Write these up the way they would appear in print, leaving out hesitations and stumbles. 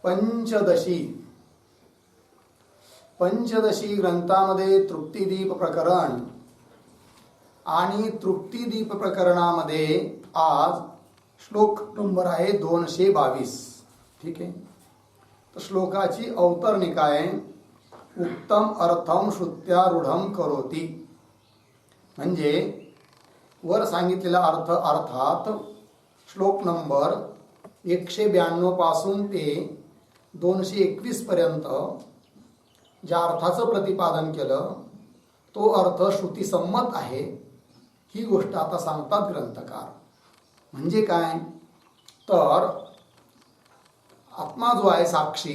पंचदशी ग्रंथामध्ये तृप्तिदीप प्रकरण आणि तृप्तिदीप प्रकरणामध्ये आज श्लोक नंबर आहे 222. ठीक आहे. तर श्लोकाची अवतरणिका आहे उत्तम अर्थम श्रुत्यारूढम करोती. म्हणजे वर सांगितलेला अर्थ अर्थात श्लोक नंबर 192 पासून ते 221 पर्यंत ज्या अर्थाचं प्रतिपादन केलं तो अर्थ श्रुतीसम्मत आहे ही गोष्ट आता सांगतात ग्रंथकार. म्हणजे काय तर आत्मा जो आहे साक्षी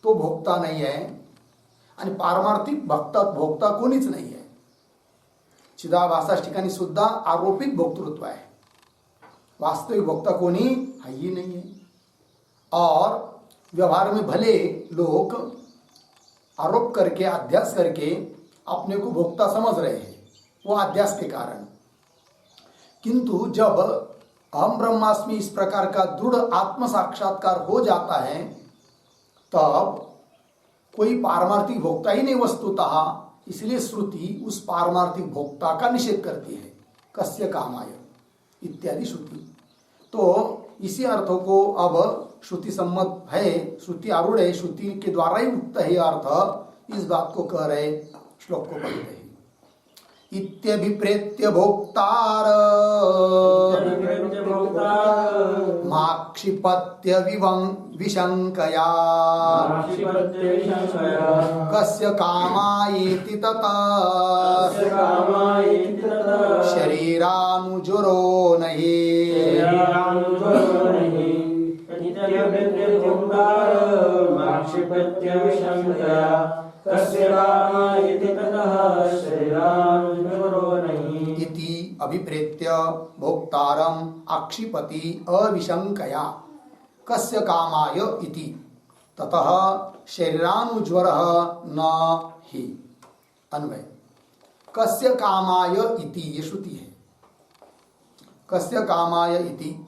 तो भोगता नाही आहे आणि पारमार्थिक भोगता कोणीच नाही आहे. चिदाभासाच्या ठिकाणी सुद्धा आरोपित भोक्तृत्व आहे. वास्तविक भोक्ता कोणी है ही नहीं है. और व्यवहार में भले लोग आरोप करके अध्यास करके अपने को भोक्ता समझ रहे हैं वो अध्यास के कारण. किंतु जब अहम ब्रह्मास्मि इस प्रकार का दृढ़ आत्म साक्षात्कार हो जाता है तब कोई पारमार्थिक भोक्ता ही नहीं वस्तुतः. इसलिए श्रुति उस पारमार्थिक भोक्ता का निषेध करती है. कस्य कामाय इत्यादि श्रुति. तो इसी अर्थों को अब श्रुति सम्मत है, श्रुति आरूढ़ है, श्रुति के द्वारा ही उक्त है अर्थ. इस बात को कह रहे श्लोक को पढ़ रहे इत्यभिप्रेत्य भोक्तार माक्षिपत्य विशंकया कस्य कामायेति तथा शरीरानुजुरो नहि. इति अभिप्रेत्य भोक्तारम आक्षिपति अविशंकया कस्य कामाय इति ततः शरीरानुज्वरः न हि. अन्वय कस्य कामाय इति ये श्रुति है. कस्य कामाय इति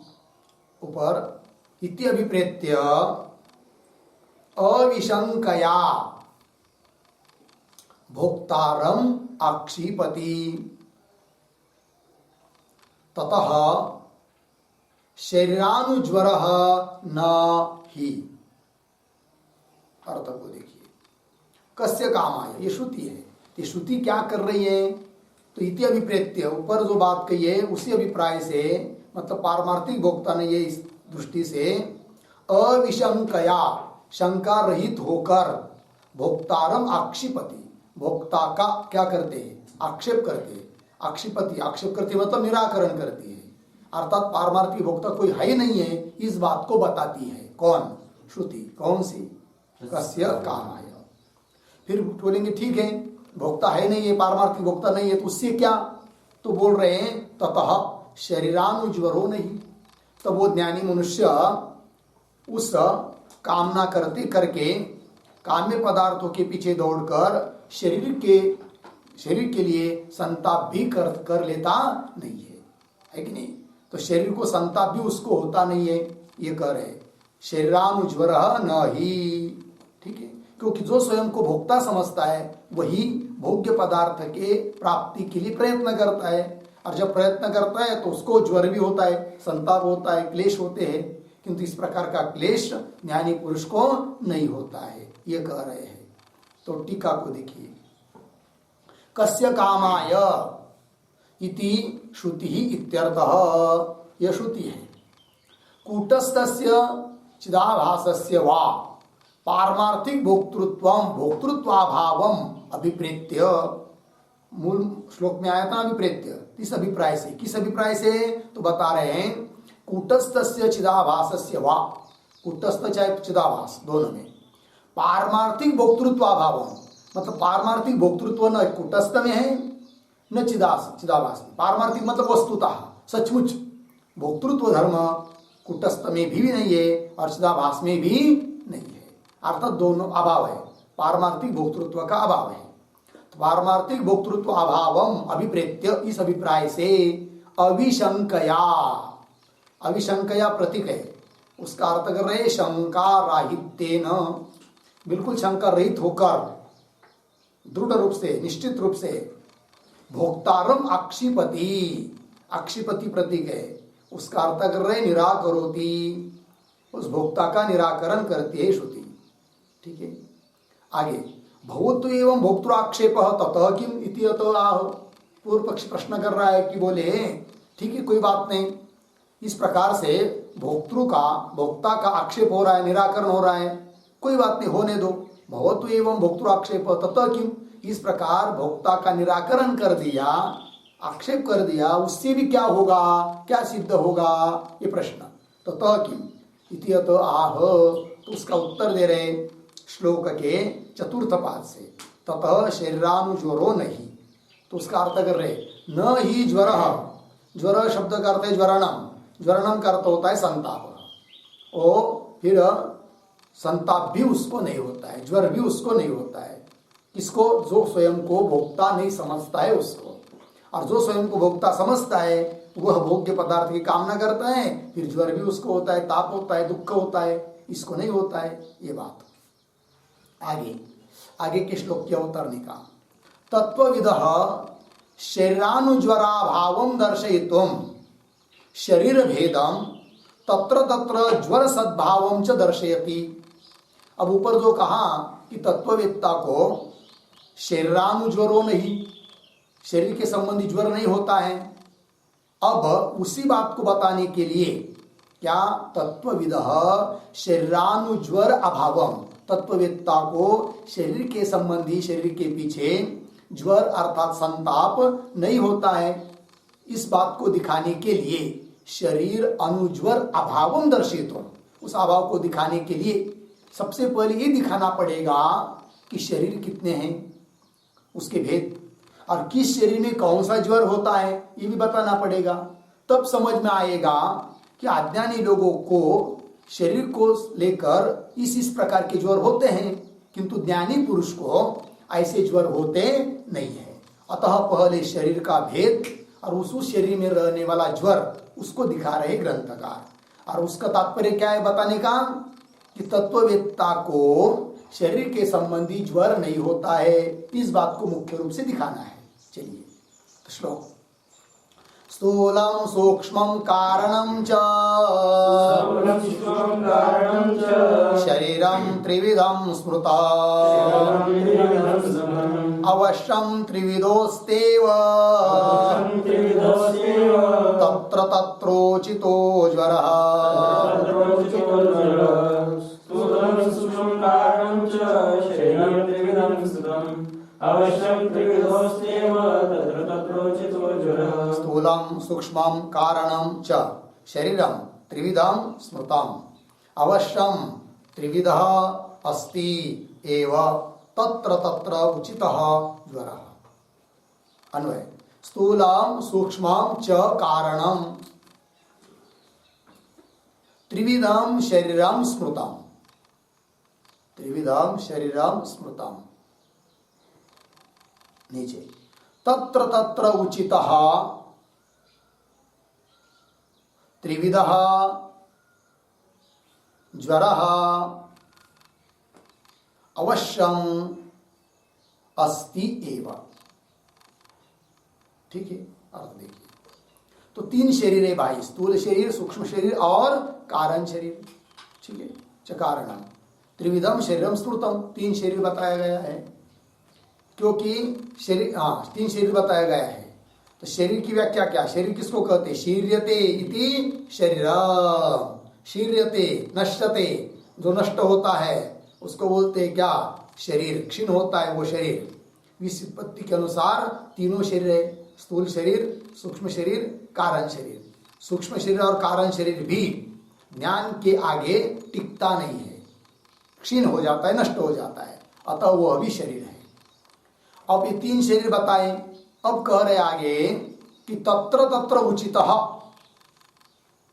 ऊपर इति अभिप्रेत्य अविशंकया भोक्तारम आक्षिपति ततः शरीरानुज्वरः न हि. अर्थ को देखिए. कस्य कामाय ये श्रुति है. ये श्रुति क्या कर रही है तो इति अभिप्रेत्य ऊपर जो बात कही है उसी अभिप्राय से मतलब पारमार्थिक भोक्ता ने ये इस दृष्टि से अविशंकया शंका रहित होकर भोक्तारम आक्षिपति भोक्ता का क्या करते हैं आक्षेप करते हैं. आक्षिपति आक्षेप करते मतलब निराकरण करती है. अर्थात पारमार्थिक भोक्ता कोई है ही नहीं है इस बात को बताती है. कौन श्रुति. कौन सी कस्य कामाय. फिर बोलेंगे ठीक है भोक्ता है नहीं है पारमार्थिक भोक्ता नहीं है तो उससे क्या तो बोल रहे हैं ततः शरीरानुज्वरो नहीं. तब वो ज्ञानी मनुष्य उस कामना करके काम्य पदार्थों के पीछे दौड़कर शरीर के लिए संताप भी कर लेता नहीं है कि नहीं. तो शरीर को संताप भी उसको होता नहीं है ये कह रहे शरीरानुज्वरः न ही. ठीक है. क्योंकि जो स्वयं को भोक्ता समझता है वही भोग्य पदार्थ के प्राप्ति के लिए प्रयत्न करता है. और जब प्रयत्न करता है तो उसको ज्वर भी होता है संताप होता है क्लेश होते हैं. किंतु इस प्रकार का क्लेश ज्ञानी पुरुष को नहीं होता है ये कह रहे हैं. तो टीका को देखिए. कस्य कामाय इति श्रुति ही इत्यर्थः यह श्रुति है. कूटस्थस्य चिदाभासस्य वा पारमार्थिक भोक्तृत्वाभावम अभिप्रेत्य. मूल श्लोक में आया था अभिप्रेत्य. इस अभिप्राय से किस अभिप्राय से तो बता रहे हैं कूटस्थस्य चिदाभासस्य वा. कूटस्थ चाहे चिदाभास दोनों में पारमार्थिक भोक्तृत्वाभावम मतलब पारमार्थिक भोक्तृत्व न कूटस्थ में है न चिदाभास में. पारमार्थिक मतलब वस्तुतः सचमुच भोक्तृत्व धर्म कूटस्थ में भी नहीं है और चिदाभास में भी नहीं है. अर्थात दोनों अभाव है. पारमार्थिक भोक्तृत्व का अभाव है. तो पारमार्थिक भोक्तृत्व अभावम अभिप्रेत्य इस अभिप्राय से अविशंकया. अविशंकया प्रतीक है उसका अर्थ कर रहे शंका राहित्येन, बिल्कुल शंका रहित होकर दृढ़ रूप से निश्चित रूप से भोक्तारम आक्षिपति, आक्षिपति प्रतीक है, उसका अर्थ कर रहे निराकरोति, उस भोक्ता का निराकरण करती है श्रुति। ठीक है, आगे भवतु एवं भोक्तृआक्षेप ततः किम इति अतो आह। पूर्व पक्ष प्रश्न कर रहा है कि बोले ठीक है कोई बात नहीं, इस प्रकार से भोक्ता का आक्षेप हो रहा है, निराकरण हो रहा है, कोई बात नहीं होने दो। भवतु एवं भोक्तृआक्षेप ततः किम, इस प्रकार भोक्ता का निराकरण कर दिया, आक्षेप कर दिया, उससे भी क्या होगा, क्या सिद्ध होगा, ये प्रश्न। ततः किम इति अतो आह, तो उसका उत्तर दे रहे श्लोक के चतुर्थ पाद से, ततः शरीरानुज्वरो नहीं, तो उसका अर्थ कर रहे न ही ज्वर, ज्वर शब्द का अर्थ है ज्वरणम, ज्वरणम का अर्थ होता है संताप, ओ फिर संताप भी उसको नहीं होता है, ज्वर भी उसको नहीं होता है, किसको, जो स्वयं को भोक्ता नहीं समझता है उसको, और जो स्वयं को भोक्ता समझता है वह भोग्य पदार्थ की कामना करता है, फिर ज्वर भी उसको होता है, ताप होता है, दुख होता है, इसको नहीं होता है, ये बात। आगे के श्लोक के अवतरणी का तत्वविदः शरीरानुज्वरा भावं दर्शयितुम शरीर भेदम तत्र तत्र ज्वर सद्भावं च दर्शयति। अब ऊपर जो कहा कि तत्ववेत्ता को शरीरानुज्वरो नहीं, शरीर के संबंधी ज्वर नहीं होता है, अब उसी बात को बताने के लिए क्या तत्वविदः शरीरानुज्वर अभावम, तत्ववेत्ता को शरीर के संबंधी, शरीर के पीछे ज्वर अर्थात संताप नहीं होता है, इस बात को दिखाने के लिए शरीर अनुज्वर अभावम दर्शितुम, उस अभाव को दिखाने के लिए सबसे पहले ये दिखाना पड़ेगा कि शरीर कितने हैं, उसके भेद, और किस शरीर में कौन सा ज्वर होता है ये भी बताना पड़ेगा। तब समझ में आएगा कि अज्ञानी लोगों को शरीर को लेकर इस प्रकार के ज्वर होते हैं, किंतु ज्ञानी पुरुष को ऐसे ज्वर होते नहीं है। अतः पहले शरीर का भेद और उस शरीर में रहने वाला ज्वर उसको दिखा रहे ग्रंथकार, और उसका तात्पर्य क्या है बताने का कि तत्ववेत्ता को शरीर के संबंधी ज्वर नहीं होता है, इस बात को मुख्य रूप से दिखाना है। चलिए तो श्लोक स्थूलम सूक्ष्मं कारणं च शरीरं त्रिविधं स्मृतम् अवश्यं त्रिविधोस्तेव तत्र तत्रोचितो ज्वरः। स्थूलं सूक्ष्मं कारणं च शरीरं त्रिविधं स्मृतम् अवश्यं त्रिविधः अस्ति एव तत्र तत्र उचितः ज्वरः। अन्वय स्थूलं सूक्ष्मं च कारणं त्रिविधं शरीरं स्मृतम्, त्रिविधं शरीरं स्मृतम्। नीचे तत्र तत्र उचितः त्रिविधः ज्वरः अवश्यम अस्ति एव। ठीक है, अर्थ देखिए तो तीन शरीर है भाई, स्थूल शरीर, सूक्ष्म शरीर और कारण शरीर। ठीक है, चकारणम त्रिविधम शरीरम स्मृतम, तीन शरीर बताया गया है, क्योंकि शरीर तीन शरीर बताया गया है। तो शरीर की व्याख्या क्या, शरीर किसको कहते, शीर्यते इति शरीरम, शीर्यते नश्यते, जो नष्ट होता है उसको बोलते हैं क्या, शरीर, क्षीण होता है वो शरीर। व्युत्पत्ति के अनुसार तीनों शरीर है, स्थूल शरीर, सूक्ष्म शरीर, कारण शरीर। सूक्ष्म शरीर और कारण शरीर भी ज्ञान के आगे टिकता नहीं है, क्षीण हो जाता है, नष्ट हो जाता है, अतः वह भी शरीर है। अब ये तीन शरीर बताए, अब कह रहे आगे कि तत्र तत्र उचितः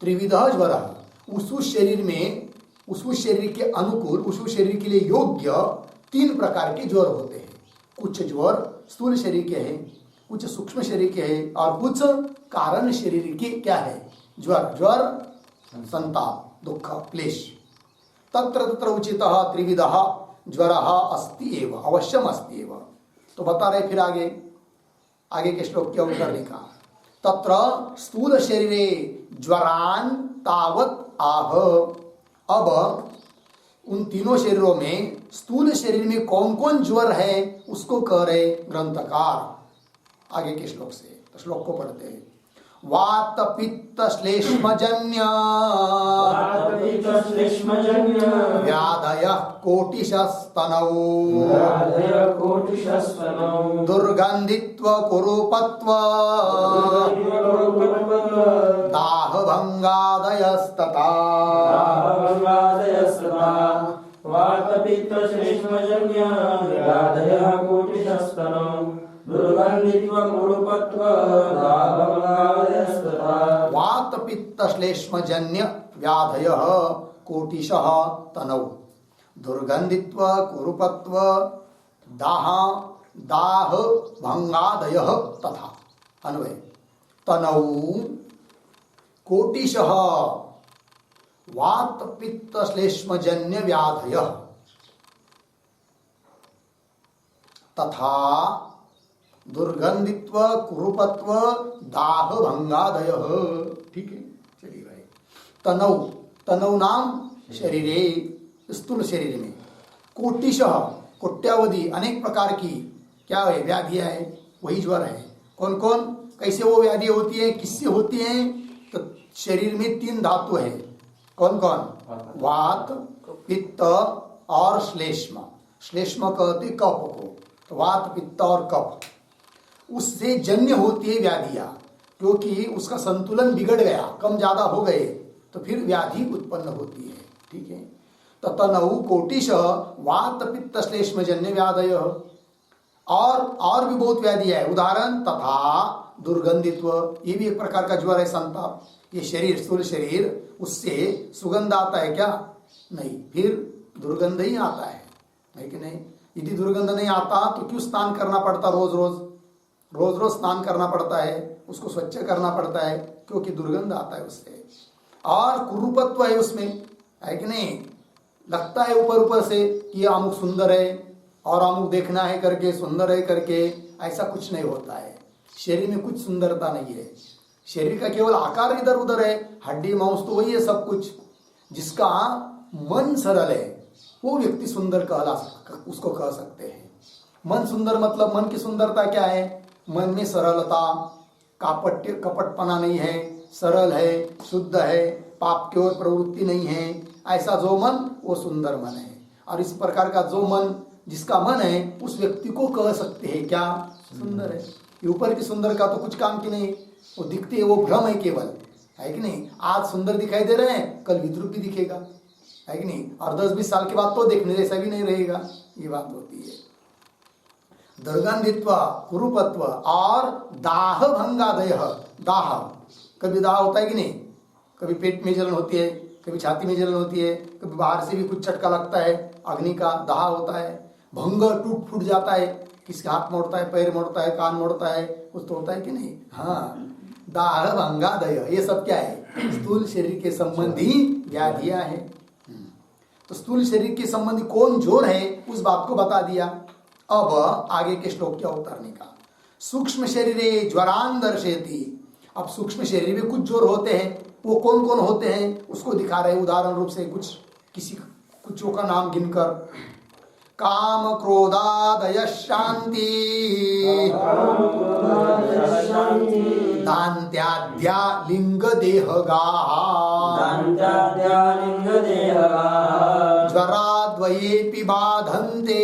त्रिविधः ज्वरः, उस शरीर में, उस शरीर के अनुकूल, उस शरीर के लिए योग्य तीन प्रकार के ज्वर होते हैं। कुछ ज्वर स्थूल शरीर के हैं, कुछ सूक्ष्म शरीर के हैं, और कुछ कारण शरीर के क्या है ज्वर। ज्वर संताप, दुख, क्लेश। तत्र तत्र उचितः त्रिविधः ज्वरः अस्ति एव, अवश्यम अस्ति एव। तो बता रहे फिर आगे के श्लोक के उत्तर लिखा, तत्र स्थूल शरीरे ज्वरान तावत आह। अब उन तीनों शरीरों में स्थूल शरीर में कौन कौन ज्वर है उसको कह रहे ग्रंथकार आगे के श्लोक से। तो श्लोक को पढ़ते हैं। वात पित्त श्लेष्मजन्य व्याधयः कोटिशस्तनौ दुर्गन्धित्व कुरूपत्व दाहभङ्गादयस्तथा। वात पित्त श्लेष्मजन्य व्याधयः कोटिशः तनौ दुर्गंधित्व कुरूपत्व दाह भंगादयः तथा। अन्वय तनौ कोटिशः वात पित्त श्लेष्मजन्य व्याधयः तथा दुर्गंधित्व कुरूपत्व दाह भंगादयः। ठीक है, चलिए भाई। तनौ, तनौ नाम शरीरे, स्थूल शरीर में, कोटिशः कोट्यावधि अनेक प्रकार की क्या है व्याधियां है, वही ज्वर है। कौन कौन कैसे वो व्याधि होती है, किससे होती है? तो शरीर में तीन धातु है। कौन कौन? वात, पित्त और श्लेष्म। श्लेष्म कहते कफ को, तो वात पित्त और कफ, उससे जन्य होती है व्याधियां। क्योंकि उसका संतुलन बिगड़ गया, कम ज्यादा हो गए, तो फिर व्याधि उत्पन्न होती है। ठीक है, तो तनौ कोटिश वात पित्त श्लेष्म जन्य व्याधय। और भी बहुत व्याधियां है। उदाहरण तथा दुर्गंधित्व, ये भी एक प्रकार का ज्वर है, संताप। ये शरीर, स्थूल शरीर, उससे सुगंध आता है क्या? नहीं, फिर दुर्गंध ही आता है कि नहीं? यदि दुर्गंध नहीं आता तो क्यों स्नान करना पड़ता? रोज रोज स्नान करना पड़ता है, उसको स्वच्छ करना पड़ता है, क्योंकि दुर्गंध आता है उससे। और कुरूपत्व है उसमें, है कि नहीं? लगता है ऊपर से कि अमुक सुंदर है और अमुक देखना है करके, सुंदर है करके, ऐसा कुछ नहीं होता है। शरीर में कुछ सुंदरता नहीं है। शरीर का केवल आकार इधर उधर है, हड्डी मांस तो वही है सब कुछ। जिसका मन सरल है वो व्यक्ति सुंदर उसको कह सकते हैं। मन सुंदर मतलब मन की सुंदरता क्या है? मन में सरलता, कपटपना नहीं है, सरल है, शुद्ध है, पाप की ओर प्रवृत्ति नहीं है। ऐसा जो मन, वो सुंदर मन है। और इस प्रकार का जो मन, जिसका मन है, उस व्यक्ति को कह सकते हैं क्या? सुंदर है। ये ऊपर की सुंदर का तो कुछ काम की नहीं, वो दिखती है, वो भ्रम है केवल, है कि नहीं? आज सुंदर दिखाई दे रहे हैं, कल विद्रूपी दिखेगा, है कि नहीं? और 10-20 साल के बाद तो देखने जैसा भी नहीं रहेगा। ये बात होती है। दुर्गंधित्व, कुरूपत्व और दाह भंगादय। दाह, कभी दाह होता है कि नहीं? कभी पेट में जलन होती है, कभी छाती में जलन होती है, कभी बाहर से भी कुछ चटका लगता है, अग्नि का दाह होता है। भंग, टूट फूट जाता है, किसके हाथ मोड़ता है, पैर मोड़ता है, कान मोड़ता है, कुछ तो होता है कि नहीं? हाँ, दाह भंगादय, ये सब क्या है? स्थूल शरीर के संबंधी व्याधियां हैं। तो स्थूल शरीर के संबंधी कौन जोर है, उस बात को बता दिया। अब आगे के श्लोक क्या उतारने का। सूक्ष्म शरीरे ज्वरान दर्शयति। अब सूक्ष्म शरीर में कुछ जोर होते हैं, वो कौन कौन होते हैं उसको दिखा रहे उदाहरण रूप से, कुछों का नाम गिनकर। काम क्रोधादय शांति दान्त्याद्या लिंग देहगा ज्वराद्वयेऽपि बाधन्ते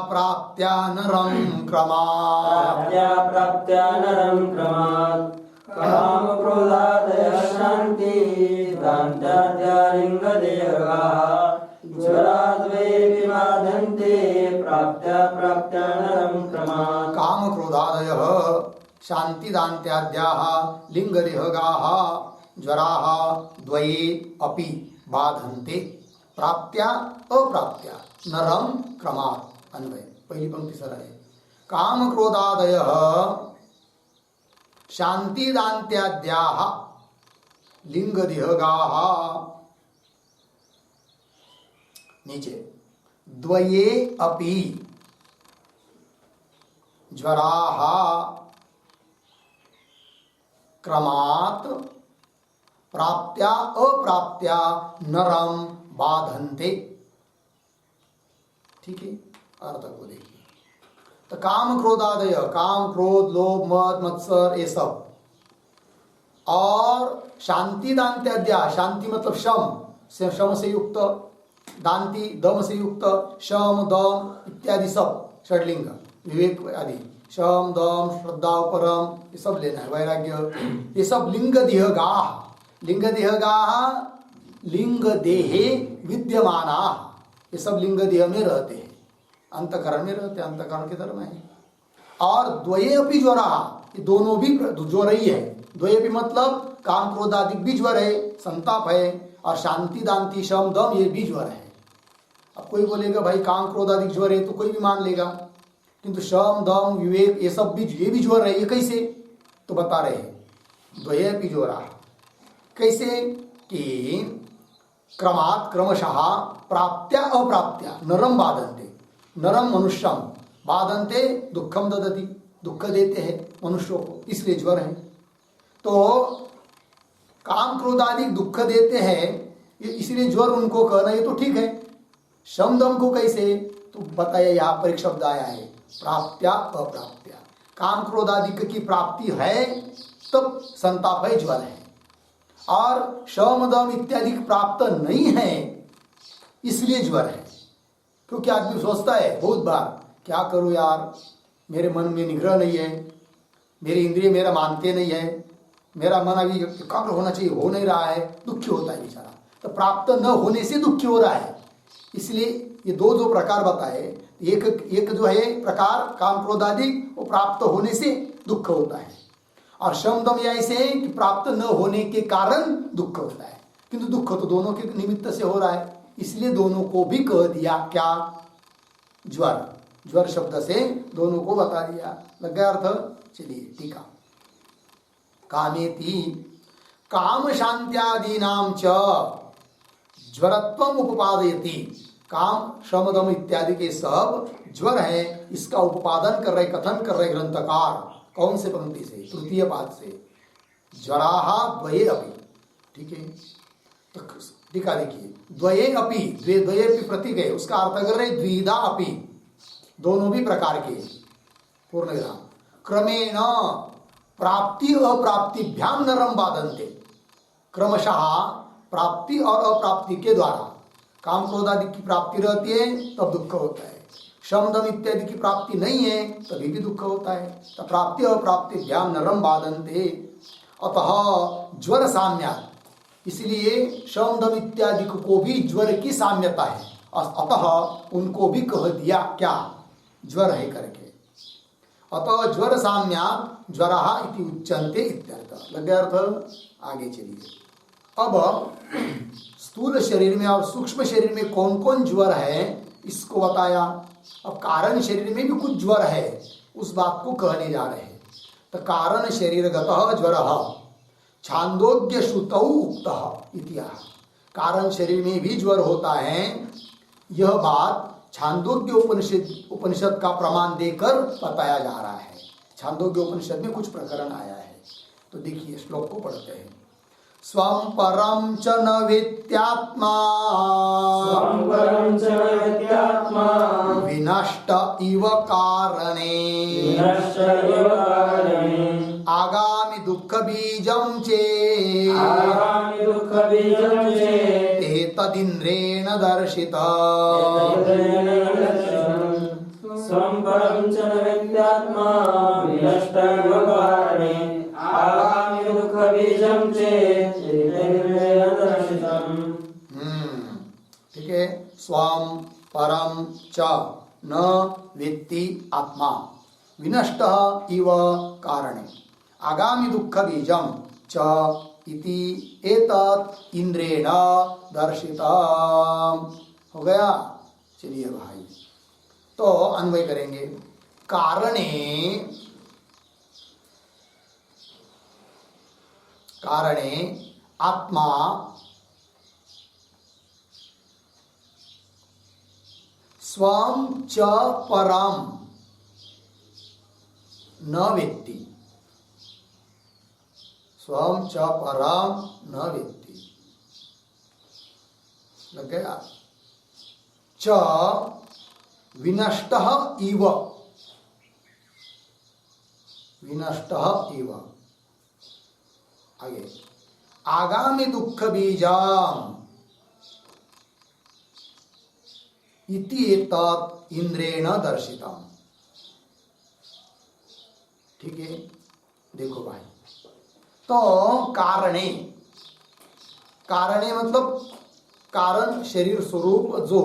प्राप्त्या नरं क्रमात्। काम क्रोधादयः शान्ति दान्त्याद्या लिंग देहगा ज्वराद्वयेऽपि बाधन्ते प्राप्त्या नरं क्रमात्। काम क्रोधादयः शांति दान्त्याद्याः लिंग देहगाः ज्वराः द्वये अपि बाधन्ते प्राप्त्या अप्राप्त्या नरम क्रमात्। अन्वय, पहली पंक्ति सरल है। काम क्रोधादयः शांति दान्त्याद्याः लिंग देहगाः नीचे द्वये अपि ज्वराः क्रमात् प्राप्त्या अप्राप्त्या नरम बाधन्ते। ठीक है, अर्थ को देखिए। तो काम क्रोधादय, काम क्रोध लोभ मद मत्सर ये सब, और शांति दान्त्याद्या, शांति मतलब शम से युक्त, दांति दम से युक्त, शम दम इत्यादि सब षड्लिंग विवेक आदि, शम दम श्रद्धा परम ये सब लेना है, वैराग्य ये सब लिंग देहगाः, लिंग देहगाः लिंग देहे विद्यमाना, ये सब लिंग देह में रहते हैं, अंतकरण में रहते हैं, अंतकरण के धर्म है। और द्वये अपि ज्वराः, ये दोनों भी ज्वर ही है। द्वये अपि मतलब काम क्रोध आदि भी ज्वर है, संताप है, और शांति दांति शम दम ये भी ज्वर है। अब कोई बोलेगा भाई काम क्रोध आदि ज्वर है, तो कोई भी मान लेगा, किंतु शम दम विवेक ये सब भी, ये भी ज्वर है, ये कैसे? तो बता रहे हैं द्वये अपि ज्वराः, कैसे कि क्रमात् क्रमशः प्राप्त्या अप्राप्त्या नरम बाधन्ते, नरम मनुष्यम बाधन्ते दुखम ददति, दुख देते हैं मनुष्यों को, इसलिए ज्वर है। तो काम क्रोध आदि दुख देते हैं, इसलिए ज्वर उनको कहना ये तो ठीक है। शम दम को कैसे? तो बताया, यहाँ पर एक शब्द आया है प्राप्त्या अप्राप्त्या, काम क्रोध आदि की प्राप्ति है तब संताप है, ज्वर है, और शम दम इत्यादि प्राप्त नहीं है इसलिए ज्वर है। क्योंकि आदमी सोचता है बहुत बार, क्या करूं यार, मेरे मन में निग्रह नहीं है, मेरे इंद्रिय मेरा मानते नहीं है, मेरा मन अभी एकाग्र होना चाहिए, हो नहीं रहा है, दुखी होता है बेचारा। तो प्राप्त न होने से दुखी हो रहा है। इसलिए ये दो जो प्रकार बताए, एक जो है प्रकार काम क्रोध आदि वो प्राप्त होने से दुख होता है, और शम दम या ऐसे है कि प्राप्त न होने के कारण दुख होता है, किंतु दुख तो दोनों के निमित्त से हो रहा है, इसलिए दोनों को भी कह दिया क्या? ज्वर। ज्वर शब्द से दोनों को बता दिया। लग गया अर्थ? चलिए टीका। कामेति काम शांत्यादीनां च ज्वरत्वम उपपादयति, काम शमदम इत्यादि के सब ज्वर है, इसका उपादन कर रहे, कथन कर रहे ग्रंथकार। कौन से पंक्ति से? तृतीय पाद से। ज्वराः द्वये अपि, ठीक है। तो टीका देखिए, द्वये अपि, द्वये अपि प्रतीक है, उसका अर्थ कर रहे द्विधा अपि, दोनों भी प्रकार के, पूर्ण विराम। क्रमेण प्राप्ति अप्राप्तिभ्याम नरम बाधन्ते, क्रमशः प्राप्ति और अप्राप्ति के द्वारा, काम क्रोध आदि की प्राप्ति रहती है तब दुख होता है, शम दम इत्यादि की प्राप्ति नहीं है तभी भी दुख होता है। तो प्राप्ति अप्राप्तिभ्याम नरम बाधन्ते, अतः ज्वर साम्यात्, इसलिए शम दम इत्यादि को भी ज्वर की साम्यता है, अतः उनको भी कह दिया क्या? ज्वर है करके। अतः ज्वर साम्यात् ज्वरः इति उच्यन्ते इत्यर्थ। लग गया अर्थ? आगे चलिए। अब स्थूल शरीर में और सूक्ष्म शरीर में कौन कौन ज्वर है इसको बताया। अब कारण शरीर में भी कुछ ज्वर है, उस बात को कहने जा रहे हैं। तो कारण शरीरगतः ज्वरः छांदोग्य श्रुतौ उक्तः इतिहास, कारण शरीर में भी ज्वर होता है, यह बात छांदोग्य उपनिषद का प्रमाण देकर बताया जा रहा है। छांदोग्य उपनिषद में कुछ प्रकरण आया है, तो देखिए श्लोक को पढ़ते हैं। स्वं परम च न वेत्यात्मा, स्वं परं च न वेत्यात्मा, विनष्ट इव कारणे, विनष्ट इव कारणे, आगामि दुःख बीजं चेत्, आगामि दुःख बीजं चेत्, ते तदिन्द्रेण दर्शितः। स्वं परं च न वेत्यात्मा, विनष्ट इव कारणे, आगामि दुःख बीजं चेत्, तेनेन्द्रेण दर्शितम्। ठीक है। स्वं परम च न वेत्ति आत्मा, विनष्ट इव कारणे, आगामि दुःख बीजं च इति एतत् इंद्रेण दर्शितम्। हो गया? चलिए भाई, तो अन्वय करेंगे। कारणे कारणे आत्मा स्वं च परम न वेत्ति, स्वं च परम न वेत्ति। लग गया? च विनष्टः इव, विनष्टः इव। आगे आगामी दुःख बीजाम इति एतत् इंद्रेण दर्शितम। ठीक है, देखो भाई, तो कारणे, कारणे मतलब कारण शरीर स्वरूप जो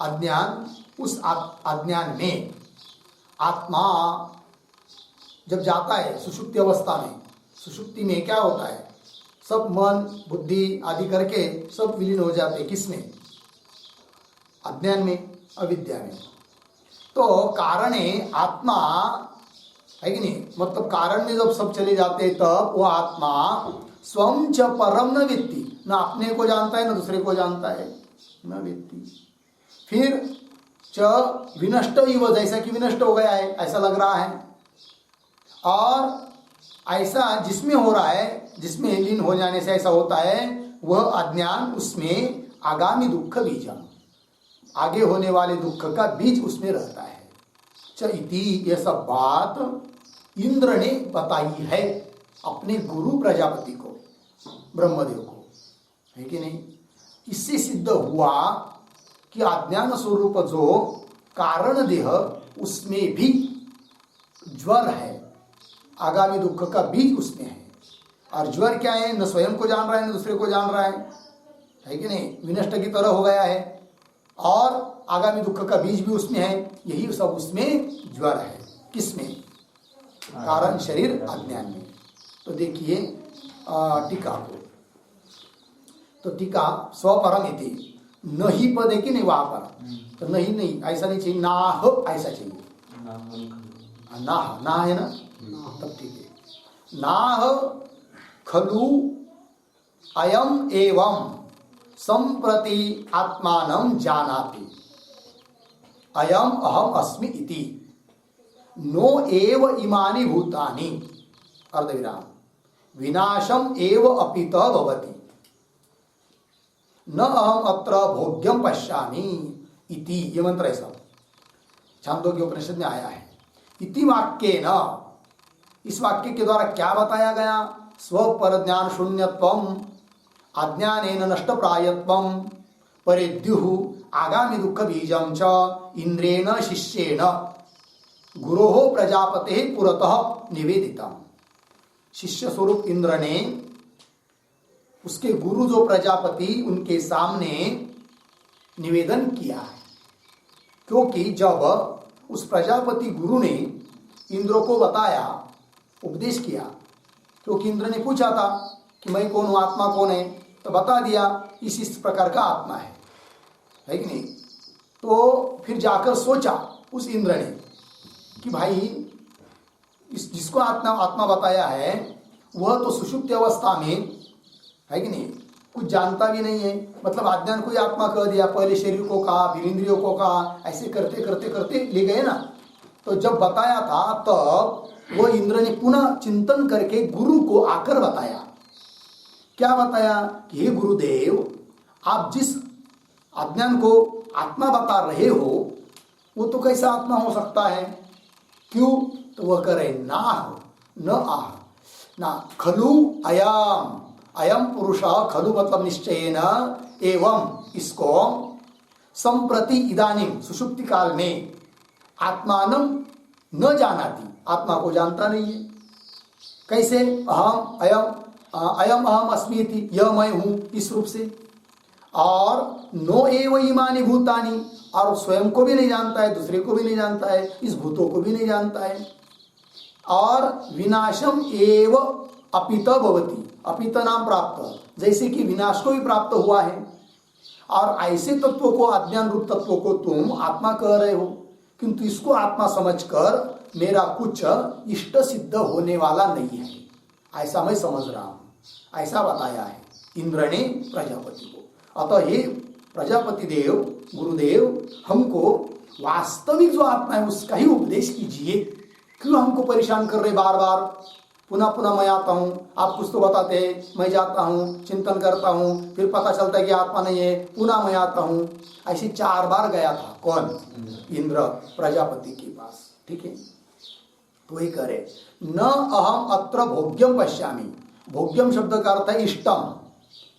अज्ञान, उस अज्ञान में आत्मा जब जाता है सुषुप्ति अवस्था में, सुषुप्ति में क्या होता है, सब मन बुद्धि आदि करके सब विलीन हो जाते हैं। किसमें? अज्ञान में, अविद्या में। तो कारणे आत्मा है कि नहीं, मतलब कारण में जब सब चले जाते हैं तब वो आत्मा स्वं च परम न वेत्ति, न अपने को जानता है न दूसरे को जानता है, न वेत्ति। फिर च विनष्ट इव, जैसा कि विनष्ट हो गया है ऐसा लग रहा है। और ऐसा जिसमें हो रहा है, जिसमें लीन हो जाने से ऐसा होता है, वह अज्ञान, उसमें आगामी दुःख बीजम, आगे होने वाले दुख का बीज उसमें रहता है। च इति, यह सब बात इंद्र ने बताई है अपने गुरु प्रजापति को, ब्रह्मदेव को, है कि नहीं। इससे सिद्ध हुआ कि अज्ञान स्वरूप जो कारण देह, उसमें भी ज्वर है, आगामी दुख का बीज उसमें है। और ज्वर क्या है, न स्वयं को जान रहा है न दूसरे को जान रहा है कि नहीं, विनष्ट की तरह हो गया है। और आगामी दुख का बीज भी उसमें है, यही सब उसमें ज्वर है। किसमें? कारण शरीर अज्ञान में। तो देखिए टीका को, तो टीका स्वपरम इति, नहीं पद है कि नहीं वहां पर, तो नहीं ऐसा नहीं चाहिए, नाह ऐसा चाहिए, नाह, ना है ना, तब ठीक है। नाह खलु अयम एवं संप्रति आत्मानं जानाति, अयम अहम अस्मि इति, नो एव इमानि भूतानि, अर्धविराम, विनाशम एव अपित भवति, न अहम अत्र भोग्यम पश्यामि इति। ये मंत्र है सब, छांदोग्य उपनिषद में आया है। इति वाक्य न, इस वाक्य के द्वारा क्या बताया गया? स्वपर ज्ञान शून्यत्वम, अज्ञानेन नष्ट प्रायत्वम, परिद्युः आगामी दुःख बीजं च इंद्रेण शिष्येण गुरोः प्रजापतेः पुरतः निवेदितम्। शिष्य स्वरूप इंद्र ने उसके गुरु जो प्रजापति, उनके सामने निवेदन किया है। क्योंकि जब उस प्रजापति गुरु ने इंद्र को बताया, उपदेश किया, क्योंकि इंद्र ने पूछा था कि मैं कौन हूँ, आत्मा कौन है, तो बता दिया इस प्रकार का आत्मा है कि नहीं। तो फिर जाकर सोचा उस इंद्र ने कि भाई इस जिसको आत्मा बताया है वह तो सुषुप्ति अवस्था में है कि नहीं, कुछ जानता भी नहीं है, मतलब अज्ञान को ही आत्मा कह दिया, पहले शरीर को कहा, फिर इंद्रियों को कहा, ऐसे करते करते करते ले गए ना। तो जब बताया था तब वो इंद्र ने पुनः चिंतन करके गुरु को आकर बताया। क्या बताया कि हे गुरुदेव, आप जिस अज्ञान को आत्मा बता रहे हो वो तो कैसा आत्मा हो सकता है? क्यों? तो वह करे ना हो, न आह, ना खलु अयम, अयम पुरुष, खलु मतलब निश्चयेन, एवं इसको, संप्रति इदानीम सुषुप्ति काल में, आत्मानं न जानाति, आत्मा को जानता नहीं है। कैसे? अहम अयम, अयम अहम अस्मि इति, यह मैं हूं, इस रूप से। और नो एव इमानि भूतानि, और स्वयं को भी नहीं जानता है, दूसरे को भी नहीं जानता है, इस भूतों को भी नहीं जानता है। और विनाशम एव अपित भवति, अपित नाम प्राप्त, जैसे कि विनाश को भी प्राप्त हुआ है। और ऐसे तत्वों को, अज्ञान रूप तत्वों को तुम आत्मा कह रहे हो, किंतु इसको आत्मा समझकर मेरा कुछ इष्ट सिद्ध होने वाला नहीं है, ऐसा मैं समझ रहा हूं। ऐसा बताया है इंद्र ने प्रजापति को। अतः हे प्रजापति देव, गुरुदेव, हमको वास्तविक जो आत्मा है उसका ही उपदेश कीजिए। क्यों हमको परेशान कर रहे बार बार? पुनः पुनः मैं आता हूँ, आप कुछ तो बताते हैं, मैं जाता हूँ, चिंतन करता हूँ, फिर पता चलता है कि आत्मा नहीं है, पुनः मैं आता हूँ। ऐसे 4 बार गया था। कौन? इंद्र प्रजापति के पास। ठीक है, तो वही करे न अहम अत्र भोग्यम पश्यामि। भोग्यम शब्द का अर्थ है इष्टम,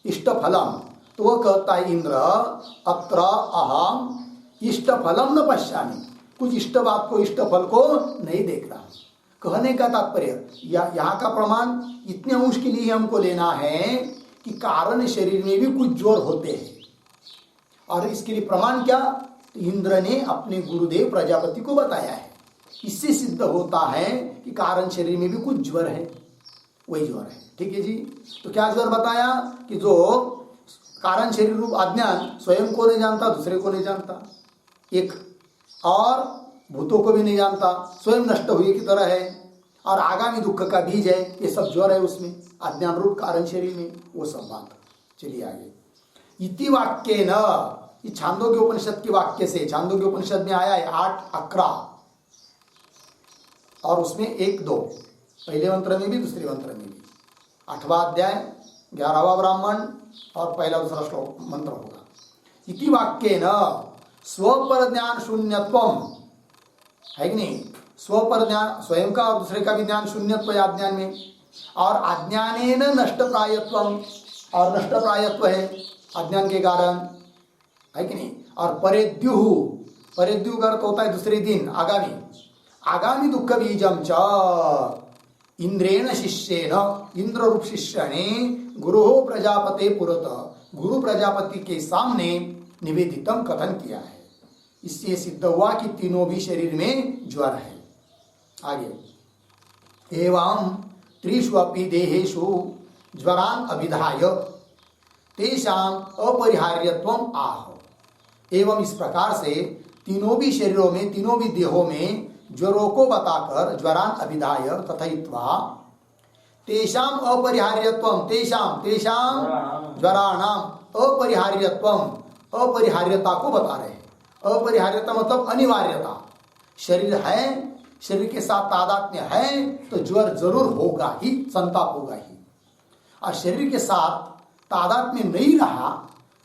इष्ट फलम। तो वह कहता है इंद्र अत्र अहम इष्ट फलम न पश्यामि, कुछ इष्ट बात को, इष्ट फल को नहीं देख रहा। कहने का तात्पर्य यहाँ का प्रमाण इतने अंश के लिए हमको लेना है कि कारण शरीर में भी कुछ जोर होते हैं। और इसके लिए प्रमाण क्या? तो इंद्र ने अपने गुरुदेव प्रजापति को बताया है। इससे सिद्ध होता है कि कारण शरीर में भी कुछ ज्वर है, वही ज्वर है। ठीक है जी। तो क्या ज्वर बताया? कि जो कारण शरीर रूप अज्ञान स्वयं को नहीं जानता, दूसरे को नहीं जानता, एक और भूतों को भी नहीं जानता, स्वयं नष्ट हुए की तरह है, और आगामी दुख का बीज है। ये सब ज्वर है उसमें, अज्ञान रूप कारण शरीर में, वो सब बात। चलिए आगे। इति वाक्य न, ये छांदोग्य उपनिषद के वाक्य से, छांदोग्य उपनिषद में आया है 8, 11 और उसमें 1, 2, पहले मंत्र में भी दूसरे मंत्र में भी। 8वां अध्याय 11वां ब्राह्मण और पहला दूसरा श्लोक मंत्र होगा। इति वाक्य न स्वपर ज्ञान शून्यत्वम, है कि नहीं? स्वपर ज्ञान, स्वयं का और दूसरे का भी ज्ञान शून्यत्व है अज्ञान में, और अज्ञानेन नष्ट प्रायत्वम, और नष्ट प्रायत्व है अज्ञान के कारण, है कि नहीं? और परेद्युः, परेद्युः का अर्थ होता है दूसरे दिन, आगामी, आगामी दुख बीजम च इंद्रेण शिष्येन, इंद्र रूप शिष्य ने गुरु प्रजापते पुरत, गुरु प्रजापति के सामने निवेदितम कथन किया है। इससे सिद्ध हुआ कि तीनों भी शरीर में ज्वर है। आगे एवं त्रिषु अपि देहेषु ज्वरान अभिधाय तेषाम अपरिहार्यत्वम आह। एवं इस प्रकार से तीनों भी शरीरों में, तीनों भी देहों में ज्वरों को बताकर, ज्वरान अभिधाय कथयित्वा तेषाम अपरिहार्यत्वम, तेषाम तेषाम ज्वराणाम अपरिहार्यत्वम, अपरिहार्यता को बता रहे हैं। अपरिहार्यता मतलब अनिवार्यता। शरीर है, शरीर के साथ तादात्म्य है तो ज्वर जरूर होगा ही, संताप होगा ही। और शरीर के साथ तादात्म्य नहीं रहा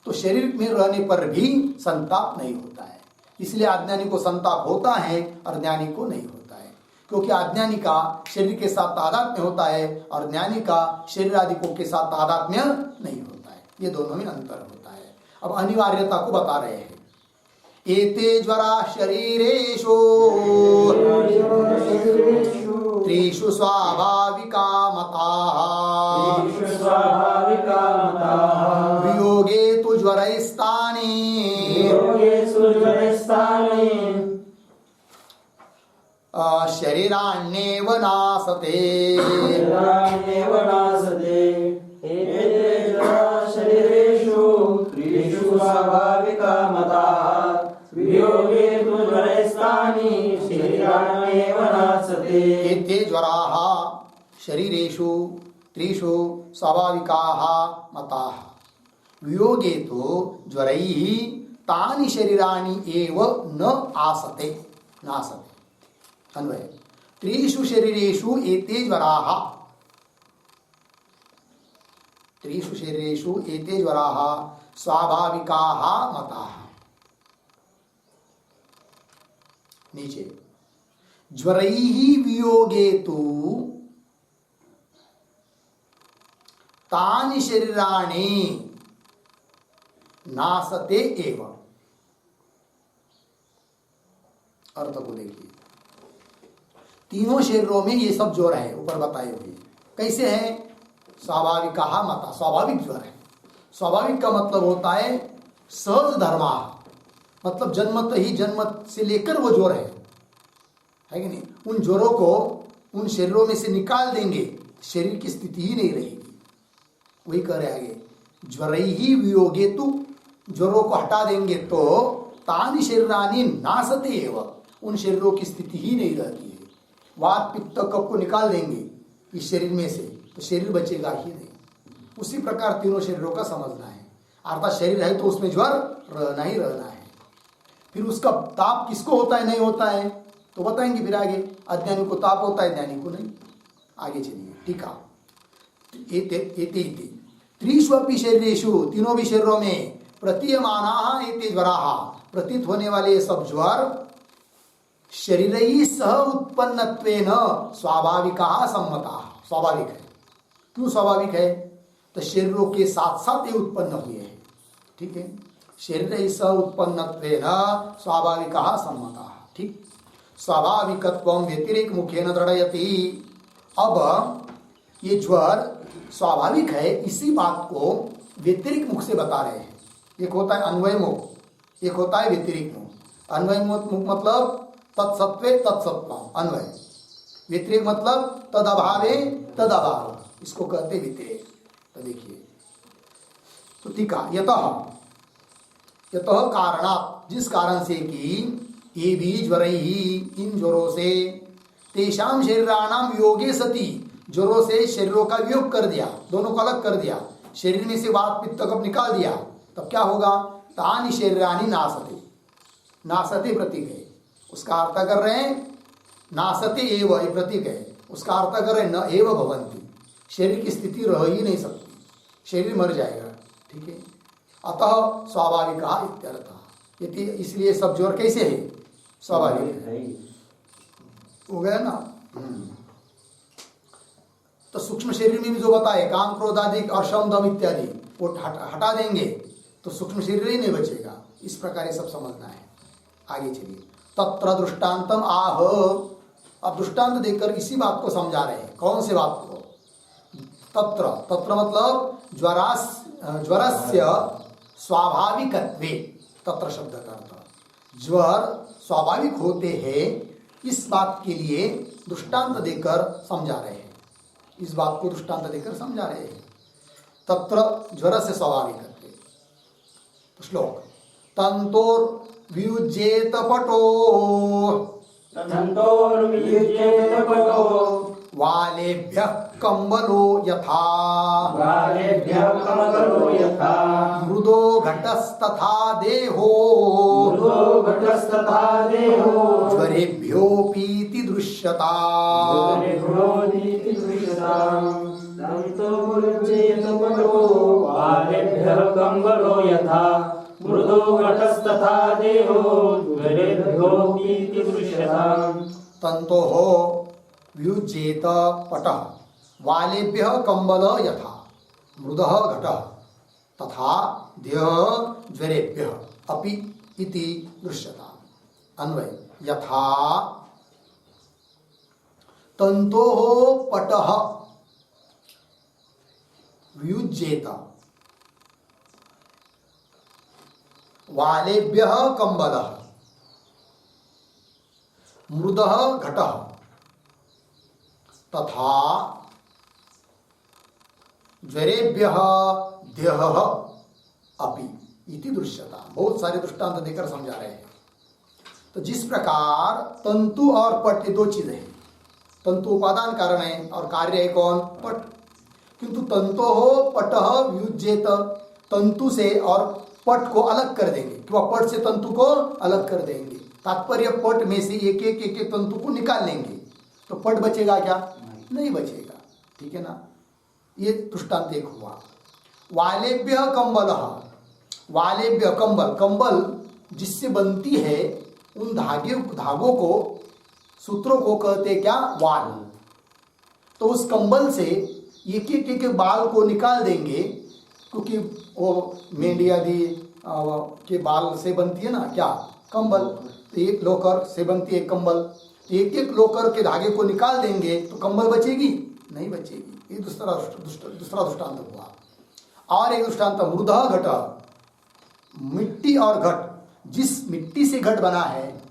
तो शरीर में रहने पर भी संताप नहीं होता है। इसलिए अज्ञानी को संताप होता है और ज्ञानी को नहीं होता है, क्योंकि अज्ञानी का शरीर के साथ तादात्म्य होता है और ज्ञानी का शरीर आदि को के साथ तादात्म्य नहीं होता है। ये दोनों में अंतर होता है। अब अनिवार्यता को बता रहे हैं। एते ज्वरा शरीरेषु त्रिषु स्वाभाविका मताः, वियोगे तु ज्वरैस्तानि शरीराण्येव नासते। शरीरेषु त्रिषु स्वाभाविका मताः, वियोगे तु ज्वरैस्तानि शरीराण्येव नासते। एते ज्वराः शरीरेषु त्रिषु स्वाभाविकाः मताः, वियोगे तु ज्वरैः तानि शरीराणि एव न आसते, नासते। अन्वय त्रिषु शरीरेषु एते ज्वराः, त्रिषु शरीरेषु एते ज्वराः स्वाभाविकाः मताः। नीचे ज्वरैः वियोगे तु तानि शरीराणि नासते एव। अर्थ को देखिए, तीनों शरीरों में ये सब ज्वर है ऊपर बताए हुए। कैसे है? स्वाभाविक मता, स्वाभाविक ज्वर है। स्वाभाविक का मतलब होता है सहज धर्मा, मतलब जन्मत ही, जन्म से लेकर वो ज्वर है कि नहीं? उन ज्वरों को उन शरीरों में से निकाल देंगे, शरीर की स्थिति ही नहीं रहेगी। वही कह रहे आगे, ज्वरैः वियोगे तु, ज्वरों को हटा देंगे तो तानि शरीराणि नासते एव, उन शरीरों की स्थिति ही नहीं रहती है। वात पित्त कफ को निकाल देंगे इस शरीर में से तो शरीर बचेगा ही नहीं। उसी प्रकार तीनों शरीरों का समझना है। अर्थात शरीर है तो उसमें ज्वर रहना ही रहना है। फिर उसका ताप किसको होता है नहीं होता है तो बताएंगे फिर आगे। अज्ञानी को ताप होता है, ज्ञानी को नहीं। आगे चलिए, ठीक है। त्रिष्वपि शरीरेषु, तीनों भी शरीरों में, प्रतीयमाना एते ज्वराः, प्रतीत होने वाले ये सब ज्वर, शरीरैः सह उत्पन्नत्वेन स्वाभाविकाः सम्मताः, स्वाभाविक है। क्यों स्वाभाविक है? तो शरीरों के साथ साथ ये उत्पन्न हुए हैं। ठीक है, शरीरैः सह उत्पन्नत्वेन स्वाभाविकाः सम्मताः। ठीक, स्वाभाविकत्वं व्यतिरेक मुखेन दृढ़यति। अब ये ज्वर स्वाभाविक है, इसी बात को व्यतिरिक मुख से बता रहे हैं। एक होता है अन्वय मुख, एक होता है व्यतिरिक मुख। अन्वय मुख मतलब तत्सत्वे तत्सत्वम अन्वय, व्यतिरिक मतलब तद अभावे तद अभाव, इसको कहते व्यतिरेक। तो देखिए, तो टीका, यतः कारणात्, जिस कारण से कि ये भी ज्वरैहि, इन ज्वरों से, तेषां शरीराणां वियोगे सति, ज्वरों से शरीरों का वियोग कर दिया, दोनों को अलग कर दिया, शरीर में से वात पित्त कफ निकाल दिया, तब क्या होगा? तानि शरीराणि नासते, नासते प्रतीक है, उसका अर्थ कर रहे हैं नासते एव, ये प्रतीक है, उसका अर्थ कर रहे हैं न एव भवन्ति, शरीर की स्थिति रह ही नहीं सकती, शरीर मर जाएगा। ठीक है, अतः स्वाभाविक इत्यर्थ। इसलिए सब ज्वर कैसे है? स्वाभाविक है। हो गया ना? तो सूक्ष्म शरीर में भी जो बताए काम क्रोध आदि और शम दम इत्यादि, वो हटा देंगे तो सूक्ष्म शरीर ही नहीं बचेगा। इस प्रकार ये सब समझना है। आगे चलिए, तत्र दृष्टांतम आह। अब दृष्टांत देकर इसी बात को समझा रहे हैं। कौन से बात को? तत्र मतलब ज्वरस्य स्वाभाविकत्वे, तत्र शब्द का अर्थ ज्वर स्वाभाविक होते हैं, इस बात के लिए दृष्टांत देकर समझा रहे हैं। इस बात को दृष्टांत देकर समझा रहे हैं। तत्र ज्वर से स्वाभाविकत्वे। श्लोक, तंतोर वियुज्येत पटो, वालेभ्यः कंबलो यथा, मृदो घटस्तथा देहो, ज्वरेभ्योऽपीति दृश्यता। मृदो घटस्तथा देहो ज्वरेभ्योऽपीति दृश्यताम्। तन्तोः वियुज्येत पटः, वालेभ्यः कंबल यथा, मृदः घटः तथा देहः ज्वरेभ्यः अपि इति दृश्यताम्। अन्वय, यथा तन्तोः पटः वियुज्येत, वालेभ्यः कंबलः, मृदः घटः तथा ज्वरेभ्यः देहः अपि इति दृश्यता। बहुत सारे दृष्टांत देकर समझा रहे हैं। तो जिस प्रकार तंतु और पट, ये दो चीजें हैं। तंतु उपादान कारण है और कार्य है कौन? पट। किंतु तंतोः पटः वियुज्येत, तंतु से और पट को अलग कर देंगे, कि वह पट से तंतु को अलग कर देंगे। तात्पर्य पट में से एक एक तंतु को निकाल लेंगे, तो पट बचेगा क्या? नहीं बचेगा। ठीक है ना? ये दृष्टांत एक हुआ। वालेभ्य कंबलः, वालेभ्य कंबल, कंबल जिससे बनती है उन धागों को, सूत्रों को कहते क्या? वाल। तो उस कंबल से एक एक बाल को निकाल देंगे, क्योंकि वो मेंढी आदि के बाल से बनती है ना क्या? कंबल। तो एक लोकर से बनती है कंबल, एक एक लोकर के धागे को निकाल देंगे तो कंबल बचेगी? नहीं बचेगी। ये दूसरा दृष्टांत हुआ। और एक दृष्टांत, मृदः घट, मिट्टी और घट, जिस मिट्टी से घट बना है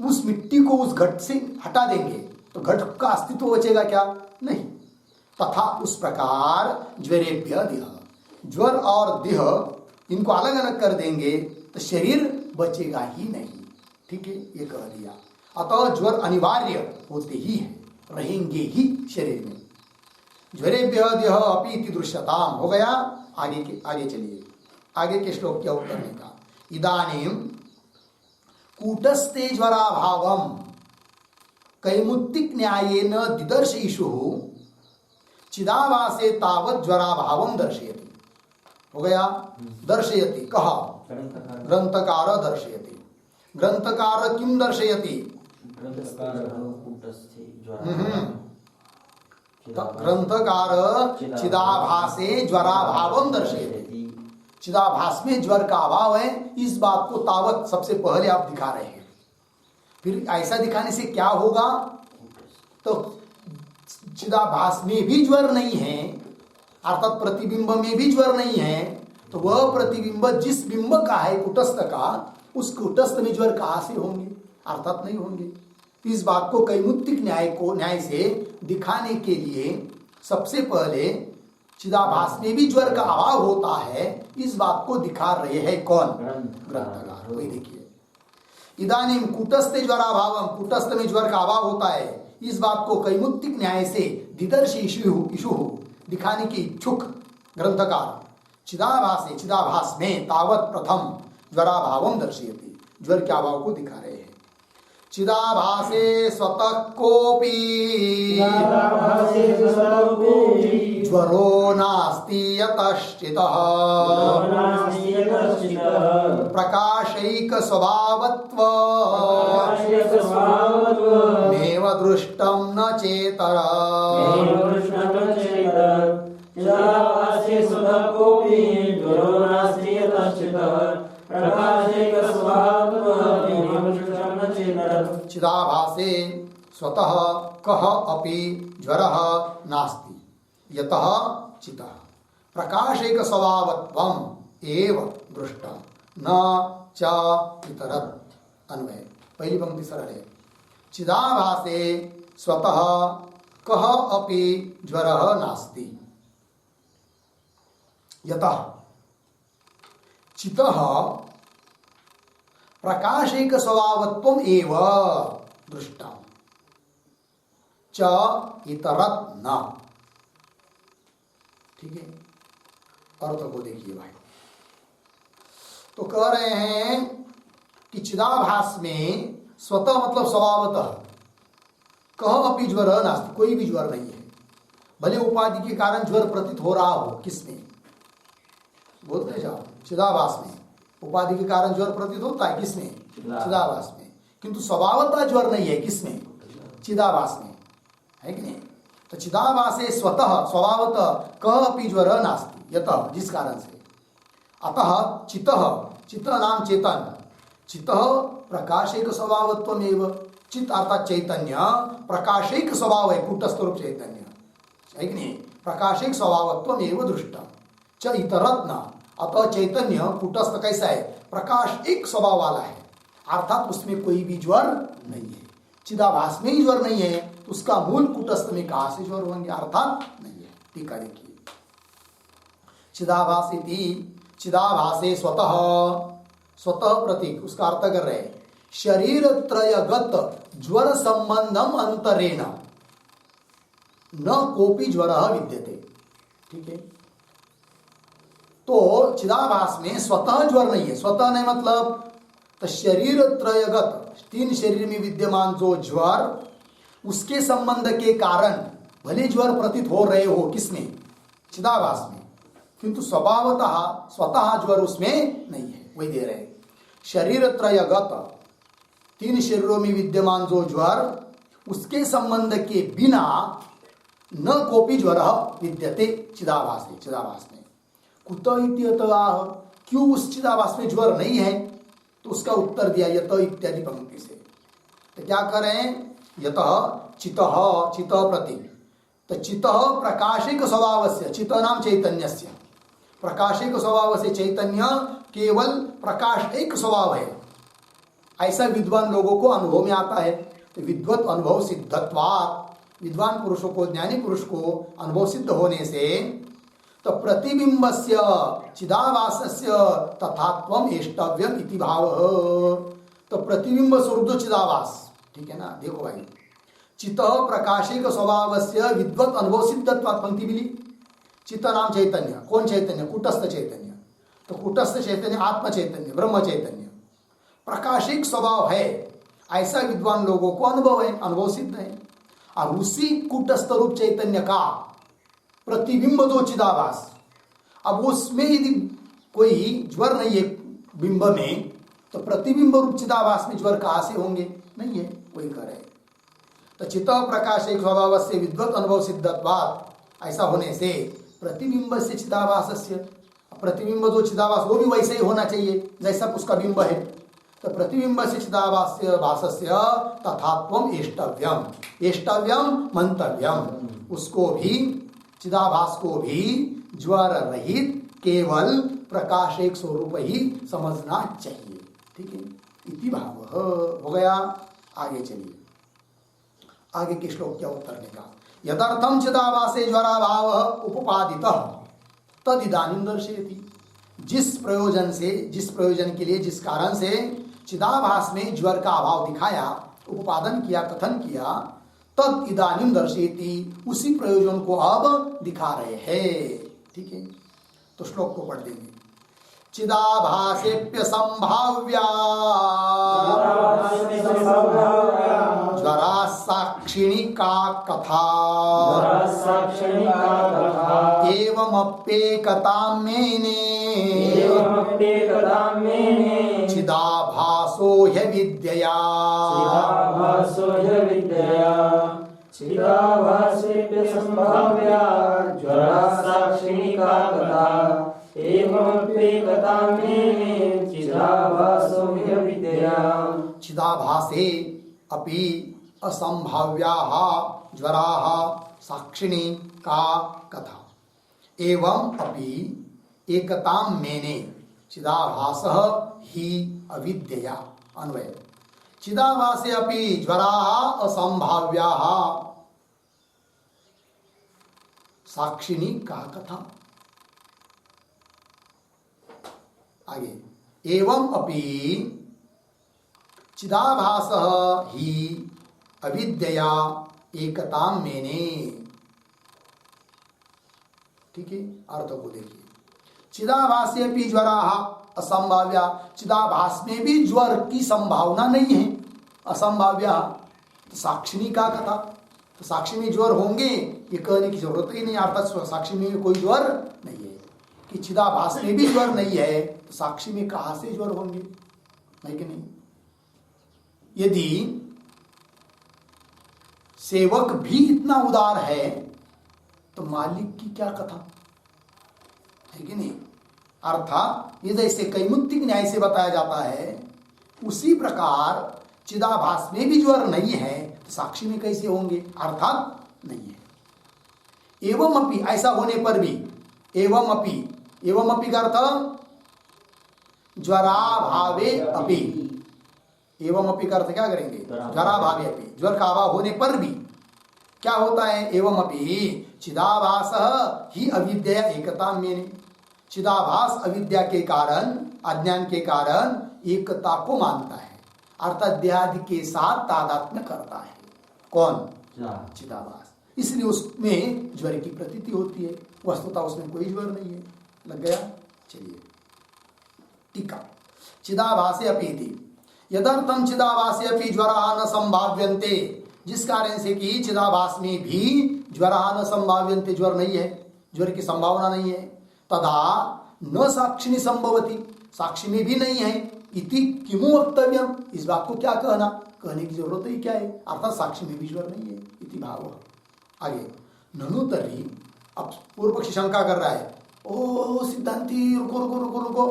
उस मिट्टी को उस घट से हटा देंगे तो घट का अस्तित्व बचेगा क्या? नहीं। तथा उस प्रकार ज्वरेभ्य देह, ज्वर और देह इनको अलग अलग कर देंगे तो शरीर बचेगा ही नहीं। ठीक है, ये कह दिया। अतः ज्वर अनिवार्य होते ही है, रहेंगे ही शरीर में। ज्वरेभ्य देह अपि इति दृश्यताम। हो गया। आगे चलिए, आगे के श्लोक क्या उत्तर का। इदानीम कूटस्थे ज्वराभावम कैमुत्तिक न्यायेन दिदर्श इषुः चिदाभासे तावत् ज्वराभावम दर्शयति। हो गया। दर्शयति कहा ग्रंथकार दर्शयति। ग्रंथकार किम दर्शयति? ग्रंथकार चिदाभासे ज्वराभावम दर्शयति। चिदाभास में ज्वर का अभाव है, इस बात को तावत सबसे पहले आप दिखा रहे हैं। फिर ऐसा दिखाने से क्या होगा? तो चिदाभास में भी ज्वर नहीं है, अर्थात प्रतिबिंब में भी ज्वर नहीं है, तो वह प्रतिबिंब जिस बिंब का है कुटस्थ का, उस कुटस्थ में ज्वर कहां से होंगे? अर्थात नहीं होंगे। इस बात को कैमुत्तिक न्याय से दिखाने के लिए सबसे पहले चिदाभास में भी ज्वर का अभाव होता है, इस बात को दिखा रहे हैं कौन? ग्रंथकार। वही देखिए, इदानीम कूटस्थे ज्वराभावम, कूटस्थ में ज्वर का अभाव होता है, इस बात को कैमुत्तिक न्याय से दिदर्श इषुः दिखाने की इच्छुक ग्रंथकार चिदाभासे, चिदाभास में तावत प्रथम ज्वराभावम दर्शयति, ज्वर के अभाव को दिखा रहे हैं। चिदाभासे स्वतः कोपि ज्वरो नास्ति यतश्चितः प्रकाशैक स्वभावत्व मेव दृष्टं न चेतर। चिदाभासे स्वतः कः अपि ज्वरः नास्ति यतः चितः प्रकाशैक स्वभावत्वम् एव दृष्टं न च इतरत्। अन्वय, पहली पंक्ति सरल है। चिदाभासे स्वतः कः अपि ज्वरः नास्ति यतः चितः प्रकाशैक स्वभावत्वम् एव दृष्टं च इतरत् न। ठीक है, अर्थ को देखिए भाई। तो कह रहे हैं कि चिदाभास में स्वतः मतलब स्वभावतः, कह अपि ज्वर नास्ति, कोई भी ज्वर नहीं है, भले उपाधि के कारण ज्वर प्रतीत हो रहा हो। किसमें बोलते जाओ? चिदाभास में उपाधि के कारण ज्वर प्रतीत होता है। किसमें? चिदाभास में। किंतु स्वभावतः ज्वर नहीं है। किसमें? चिदाभास में, है कि नहीं? तो चिदाभासे स्वतः स्वभावतः कः अपि ज्वर नास्ति यतः, जिस कारण से। अतः चितः, चित्त नाम चेतन, चितः प्रकाशैक स्वभावत्वमेव। चित्त अर्थात चैतन्य प्रकाशैक स्वभाव है, कूटस्थ रूप चैतन्य, है कि नहीं? प्रकाशैक स्वभावत्वमेव दृष्टं च इतरत् न। अतः चैतन्य कूटस्थ कैसा है? प्रकाश एक स्वभाव वाला है, अर्थात उसमें कोई भी ज्वर नहीं है। चिदाभास में ही ज्वर नहीं है, तो उसका मूल कूटस्थ में कहां से ज्वर होंगे? अर्थात नहीं है। टीका देखिए, चिदाभासेति, चिदाभासे स्वतः, स्वतः प्रतीक, उसका अर्थ कर रहे हैं शरीर त्रयगत ज्वर संबंधम अंतरेण न कोपि ज्वर विद्यते। ठीक है, तो चिदाभास में स्वतः ज्वर नहीं है। स्वतः नहीं मतलब तो शरीर त्रयगत, तीन शरीर में विद्यमान जो ज्वर, उसके संबंध के कारण भले ज्वर प्रतीत हो रहे हो। किसमें? चिदाभास में, किंतु स्वभावतः स्वतः ज्वर उसमें नहीं है। वही दे रहे शरीर त्रयगत, तीन शरीरों में विद्यमान जो ज्वर, उसके संबंध के बिना न कोपि ज्वर विद्यते चिदाभास है। चिदाभास में कुत इत्यतः, क्यों उस चिदाभास में ज्वर नहीं है? तो उसका उत्तर दिया यत इत्यादि पंक्ति से। तो क्या करें? यतः चितः, चितः प्रति, तो चितः प्रकाशिक स्वभाव से, चित नाम चैतन्य से, प्रकाशिक स्वभाव से चैतन्य केवल प्रकाश एक स्वभाव है, ऐसा विद्वान लोगों को अनुभव में आता है। तो विद्वत अनुभव सिद्धत्वात्, विद्वान पुरुषों को, ज्ञानी पुरुष को अनुभव सिद्ध होने से, तो प्रतिबिंबस्य चिदाभासस्य तथात्वम एष्टव्यम इति भाव। तो प्रतिबिंब स्वरूप जो चिदाभास, ठीक है ना? देखो भाई, चित प्रकाशिक स्वभावस्य विद्वत अनुभव सिद्धत्वात् पंक्ति मिली। चित्त नाम चैतन्य, कौन चैतन्य? कूटस्थ चैतन्य। तो कूटस्थ चैतन्य आत्म चैतन्य, ब्रह्म चैतन्य, प्रकाशिक स्वभाव है, ऐसा विद्वान लोगों को अनुभव है, अनुभव सिद्ध है। और उसी कूटस्थ रूप चैतन्य का प्रतिबिंब जो चिदाभास, अब उसमें यदि कोई ज्वर नहीं है बिंब में, तो प्रतिबिंब रूप चिदाभास में ज्वर कहां से होंगे? नहीं है, कोई करे। तो चित्त प्रकाश एक स्वभाव से विद्वत अनुभव सिद्धत्वात्, ऐसा होने से प्रतिबिंब से चिदाभास से, प्रतिबिंब जो चिदाभास वो भी वैसे ही होना चाहिए जैसा उसका बिंब है। तो प्रतिबिंब से चिदाभास्य भासस्य तथात्वम एष्टव्यम, एष्टव्यम मंतव्यम, उसको भी चिदाभास को भी ज्वर रहित केवल प्रकाश एक स्वरूप ही समझना चाहिए। ठीक है, इति भाव हो गया। आगे चलिए, आगे के श्लोक क्या उत्तर निकाल। यदर्थम चिदाभासे ज्वराभाव उपपादितः तदिदानीं दर्शयति, जिस प्रयोजन से, जिस प्रयोजन के लिए, जिस कारण से चिदाभास में ज्वर का अभाव दिखाया, उपादन किया, कथन किया, तद इदानीं दर्शयति, उसी प्रयोजन को अब दिखा रहे हैं। ठीक है, तो श्लोक को पढ़ देंगे। चिदाभासेप्य संभाव्या ज्वरा साक्षिणी का कथा, एवमप्येकतां मेने चिदाभासो ह्यविद्यया, चिदाभासेप्य संभाव्या ज्वरा साक्षिणी का कथा, एवमप्येकतां मेने चिदाभासो ह्यविद्यया। चिदाभासे अपि असंभाव्याः ज्वराः साक्षिणी का कथा, एवं अपि एकतां मेने चिदाभासः हि अविद्यया। अन्वय, चिदाभासे अपि ज्वराः असंभाव्याः साक्षिणी का कथा। आगे, एवं अपि चिदाभासः हि अविद्यया एकतां मेने। ठीक है, अर्थ को देखिए। चिदाभासे अपि ज्वराः असंभाव्या, चिदाभास में भी ज्वर की संभावना नहीं है, असंभाव्या। तो साक्षिणी का कथा, तो साक्षी में ज्वर होंगे ये कहने की जरूरत ही नहीं, अर्थात साक्षी में कोई ज्वर नहीं है। कि चिदाभास में भी ज्वर नहीं है तो साक्षी में कहां से ज्वर होंगे, है कि नहीं? यदि सेवक भी इतना उदार है तो मालिक की क्या कथा, है कि नहीं? अर्थात ये जैसे कैमुत्तिक न्याय से बताया जाता है, उसी प्रकार चिदाभास में भी ज्वर नहीं है तो साक्षी में कैसे होंगे, अर्थात नहीं है। एवं अपि, ऐसा होने पर भी, एवं अपि का अर्थ ज्वराभावे अपि, एवं अपि का अर्थ क्या करेंगे, ज्वराभावे अपि, ज्वर का अभाव होने पर भी क्या होता है, एवं अपि चिदाभासः हि अविद्या एकता मेने, चिदाभास अविद्या के कारण, अज्ञान के कारण एकता को मानता है, अर्थात देहादि के साथ तादात्म्य करता है। कौन? चिदाभास। इसलिए उसमें ज्वर की प्रतीति होती है, वस्तुतः उसमें कोई ज्वर नहीं है। लग गया? चलिए टीका। चिदाभासे अपीति यदर्थम चिदाभासे अपि ज्वराः न संभाव्यन्ते, जिस कारण से कि चिदाभास में भी ज्वराः न संभाव्यन्ते, ज्वर नहीं है, ज्वर की संभावना नहीं है। तदा न साक्षिणी संभवती, साक्षी में भी नहीं है। इति किमु वक्तव्यम, इस बात को क्या कहना, कहने की जरूरत ही क्या है, अर्थात साक्षी में भी ज्वर नहीं है। इति भाव। आगे, ननु तर्हि, अब पूर्व पक्षी शंका कर रहा है, ओ सिद्धांति रुको रुको रुको रुको,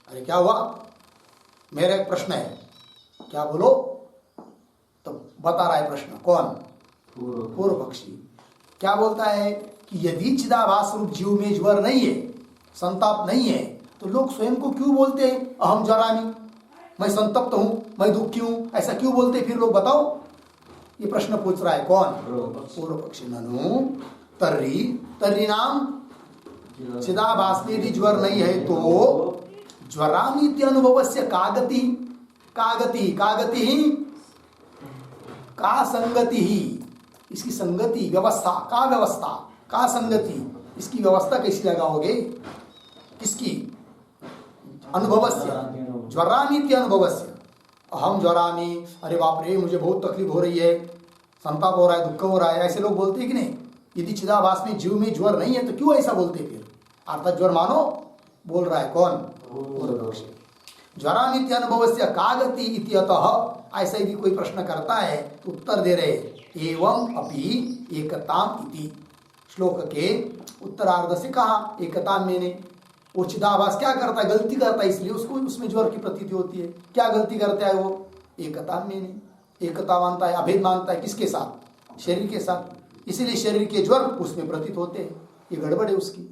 अरे क्या हुआ, मेरा एक प्रश्न है, क्या बोलो? तो बता रहा है प्रश्न, कौन? पूर्व पक्षी। क्या बोलता है कि यदि चिदाभास रूप जीव में ज्वर नहीं है, संताप नहीं है, तो लोग स्वयं को क्यों बोलते हैं अहम ज्वरामि, मैं संतप्त हूं, मैं दुखी हूं, ऐसा क्यों बोलते फिर लोग, बताओ? ये प्रश्न पूछ रहा है कौन? पूर्व पक्षी। ननु तर्हि, तर्हि नाम चिदाभास में यदि ज्वर नहीं है तो ज्वरानीति अनुभवस्य का गति, का गति, का गति ही, का संगति ही, इसकी संगति व्यवस्था का संगति, इसकी व्यवस्था कैसी लगाओगे? किसकी? अनुभवस्य, ज्वरामीति अनुभवस्य। अहम ज्वरामी, अरे बाप रे मुझे बहुत तकलीफ हो रही है, संताप हो रहा है, दुख हो रहा है, ऐसे लोग बोलते हैं कि नहीं? यदि चिदाभास में जीव में ज्वर नहीं है तो क्यों ऐसा बोलते? फिर अर्थात ज्वर मानो बोल रहा है कौन? पूर्व पक्षी। ज्वरामीति अनुभवस्य का गति इति अतः, ऐसा यदि कोई प्रश्न करता है तो उत्तर दे रहे एवं अपि एकताम इति। श्लोक के उत्तरार्ध से कहा एकताम मैंने। वो चिदाभास क्या करता है? गलती करता है, इसलिए उसको उसमें ज्वर की प्रतीति होती है। क्या गलती करता है वो? एकताम मैंने, एकता मानता है, अभेद मानता है। किसके साथ? शरीर के साथ। इसीलिए शरीर के ज्वर उसमें प्रतीत होते हैं। ये गड़बड़ है उसकी।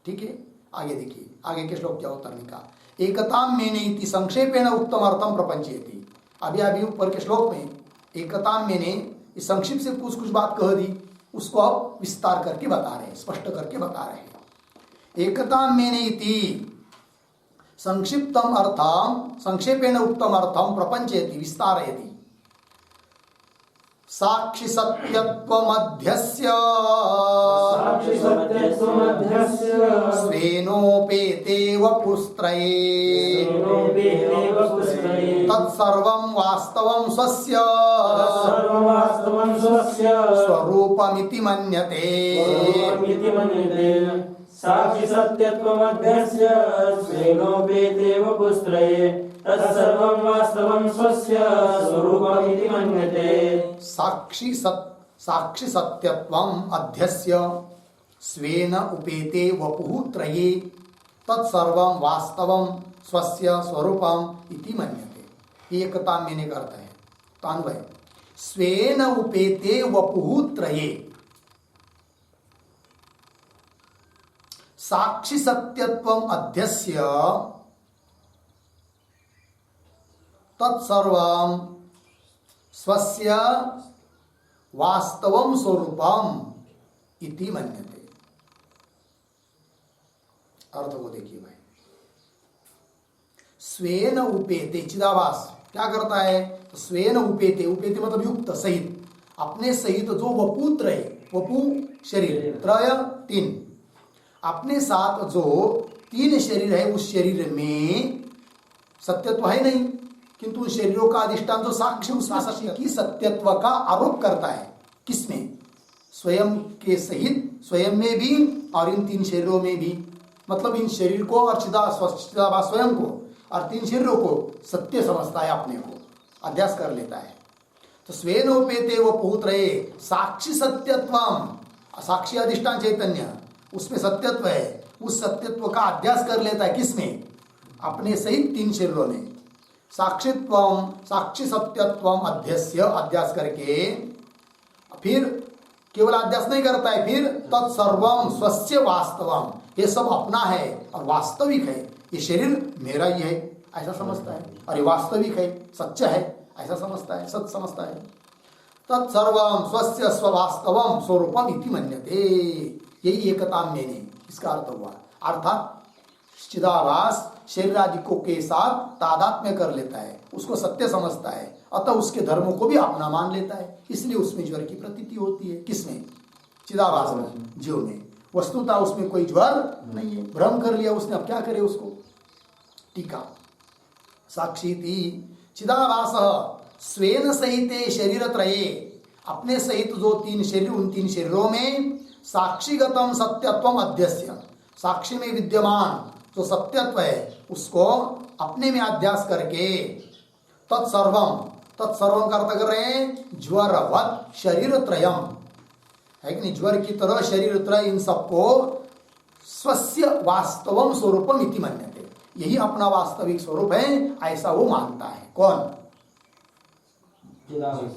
ठीक है, आगे देखिए, आगे के श्लोक क्या उत्तर निका। एकताम मैंने इति संक्षेपेण उत्तम अर्थम प्रपंचयति। अभी ऊपर के श्लोक में एकताम मैंने इस संक्षिप्त से कुछ बात कह दी, उसको अब विस्तार करके बता रहे हैं, स्पष्ट करके बता रहे हैं। एकताम मैंने इति संक्षिप्तम अर्थम संक्षेपेण उत्तम अर्थम प्रपंचयति विस्तारयति। साक्षि सत्यत्वमध्यस्य स्वेनोपेते वपुस्त्रये तत्सर्वं वास्तवं स्वस्य स्वरूपमिति मन्यते। साक्षि सत्यत्वमध्यस्य स्वेनोपेते वपुस्त्रये तत्सर्वं वास्तवं स्वस्य स्वरूपमिति मन्यते। साक्षि सत्यत्वम अध्यस्य स्वेन उपेते वपुः त्रये तत्सर्वं वास्तवं स्वस्य स्वरूपम इति मन्यते। एकता मैंने करता है तो अन्वय स्वेन उपेते वपुः त्रये। साक्षि सत्यत्वम अध्यस्य तत्सर्वं स्वस्य वास्तवं स्वरूपम इति मन्यते। अर्थ को देखिए भाई। स्वेन उपेते, चिदाभास क्या करता है? तो स्वेन उपेते, उपेते मतलब युक्त, सहित, अपने सहित जो वपुत्र है, वपु शरीर, त्रय तीन, अपने साथ जो तीन शरीर है उस शरीर में सत्यत्व है नहीं, किंतु उन शरीरों का अधिष्ठान जो साक्षी, उसमें सत्य की सत्यत्व का आरोप करता है। किसमें? स्वयं के सहित, स्वयं में भी और इन तीन शरीरों में भी। मतलब इन शरीर को और चिदाभास स्वयं को और तीन शरीरों को सत्य समझता है, अपने को अध्यास कर लेता है। तो स्वेनोपेते वपुः त्रये साक्षी सत्यत्वम, साक्षी अधिष्ठान चैतन्य, उसमें सत्यत्व है, उस सत्यत्व का अध्यास कर लेता है। किसमें? अपने सहित तीन शरीरों में। साक्षित्वम, साक्षी सत्यत्वम अध्यस्य, अध्यास करके फिर केवल अध्यास नहीं करता है, फिर तत्सर्वम स्वस्य वास्तवम, ये सब अपना है और वास्तविक है, ये शरीर मेरा ही है ऐसा समझता है, और ये वास्तविक है, सच्चा है ऐसा समझता है, सत्य समझता है। तत्सर्वम स्वस्य स्ववास्तवम स्वरूपम इति मन्यते। यही एकता मैंने, इसका अर्थ हुआ। अर्थात चिदाभास शरीर आदि को के साथ तादात्म्य कर लेता है, उसको सत्य समझता है, अतः उसके धर्मों को भी अपना मान लेता है, इसलिए उसमें ज्वर की प्रतीति होती है। किसमें? चिदाभास में, जीव में। वस्तुतः उसमें कोई ज्वर नहीं है, भ्रम कर लिया उसने, अब क्या करे उसको? टीका साक्षी चिदाभास स्वेन सहिते शरीर त्रये, अपने सहित जो तीन शरीर, उन तीन शरीरों में साक्षीगतम सत्यत्वम अध्यस्य, साक्षी में विद्यमान जो सत्यत्व है उसको अपने में अध्यास करके तत्सर्वम, तत्सर्वम का अर्थ कर रहे हैं ज्वरवत शरीर त्रयम, है कि नहीं? ज्वर की तरह शरीर त्रय, इन सबको स्वस्य वास्तवम स्वरूपम इति मन्यते, यही अपना वास्तविक स्वरूप है ऐसा वो मानता है। कौन?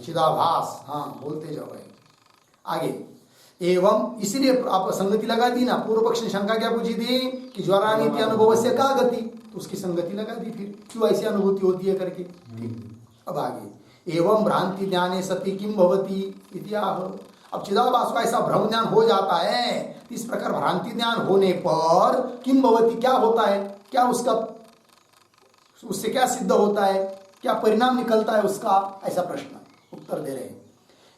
चिदाभास। हाँ, बोलते जाओ भाई आगे। एवं, इसीलिए आप संगति लगा दी ना। पूर्व पक्ष ने शंका क्या पूछी थी कि ज्वरानीति अनुभव से का गति, तो उसकी संगति लगा दी, फिर क्यों ऐसी अनुभूति होती है करके। अब आगे एवं भ्रांति ज्ञाने सती किम भवती इत्याह। अब चिदाभास का ऐसा भ्रम ज्ञान हो जाता है, इस प्रकार भ्रांति ज्ञान होने पर किम भवती, क्या होता है, क्या उसका, उससे क्या सिद्ध होता है, क्या परिणाम निकलता है उसका, ऐसा प्रश्न उत्तर दे रहे हैं।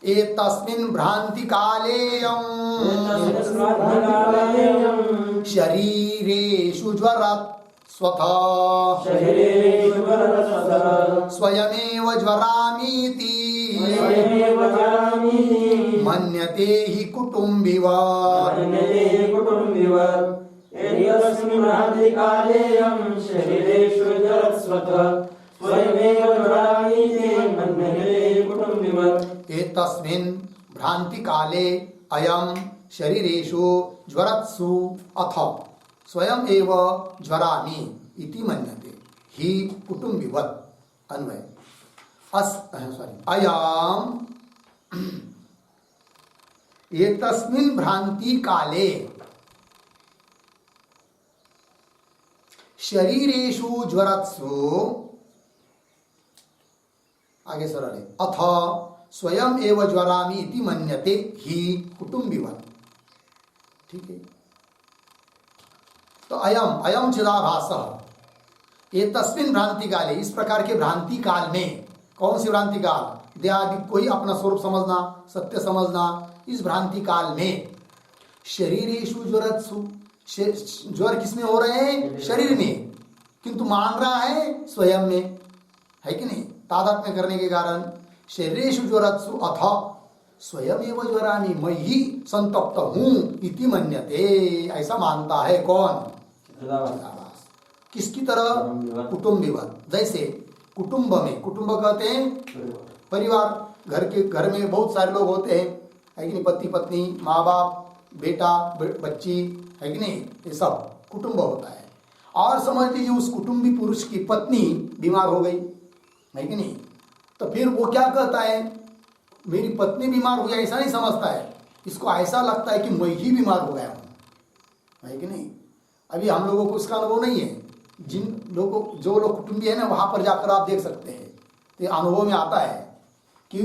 एतस्मिन् भ्रांति कालेयम् एतस्मिन् शरीरेषु ज्वरत् स्वतः शरीरेषु ज्वरतः स्वयमेव ज्वरामीति स्वयमेव ज्वरामीति मन्यते हि कुटुम्बिवत्। मन्यते कुटुम्बिवत्। एतस्मिन् भ्रान्ति कालेयं शरीरेषु ज्वरस्वतः स्वयमेव ज्वरामीति मन्यते कुटुम्बिवत्। एतस्मिन् भ्रांति काले अयं शरीरेषु ज्वरत्सु अथ स्वयं एव ज्वरामि इति मन्यते हि कुटुम्बिवत्। अन्वय अयम एतस्मिन् भ्रांति काले शरीरेषु ज्वरत्सु आगे सरल है अथ स्वयं एव ज्वरामि इति मन्यते हि कुटुम्बिवत्। ठीक है, तो अयम चिदाभासः एतस्मिन् भ्रांति काले, इस प्रकार के भ्रांति काल में, कौन सी भ्रांति काल, देहादि कोई अपना स्वरूप समझना, सत्य समझना, इस भ्रांति काल में शरीरेषु ज्वरत्सु, ज्वर किसमें हो रहे हैं, शरीर में, किंतु मान रहा है स्वयं में, है कि नहीं, तादात्म्य करने के कारण शरीरेषु ज्वरत्सु अथ स्वयं एव ज्वरामि, मैं ही संतप्त हूं इति मन्यते, ऐसा मानता है कौन, किसकी तरह, कुटुम्बिवत्। जैसे कुटुंब में, कुटुंब कहते हैं परिवार, घर में बहुत सारे लोग होते हैं, है कि नहीं, पति पत्नी, माँ बाप, बेटा बच्ची, है कि नहीं, ये सब कुटुंब होता है। और समझ लीजिए उस कुटुंबी पुरुष की पत्नी बीमार हो गई, है कि नहीं, तो फिर वो क्या कहता है, मेरी पत्नी बीमार हो गई, ऐसा नहीं समझता है, इसको ऐसा लगता है कि मैं ही बीमार हो गया हूँ, है कि नहीं। अभी हम लोगों को इसका अनुभव नहीं है, जिन लोगों, जो लोग कुटुंबी है ना, वहां पर जाकर आप देख सकते हैं, तो अनुभव में आता है कि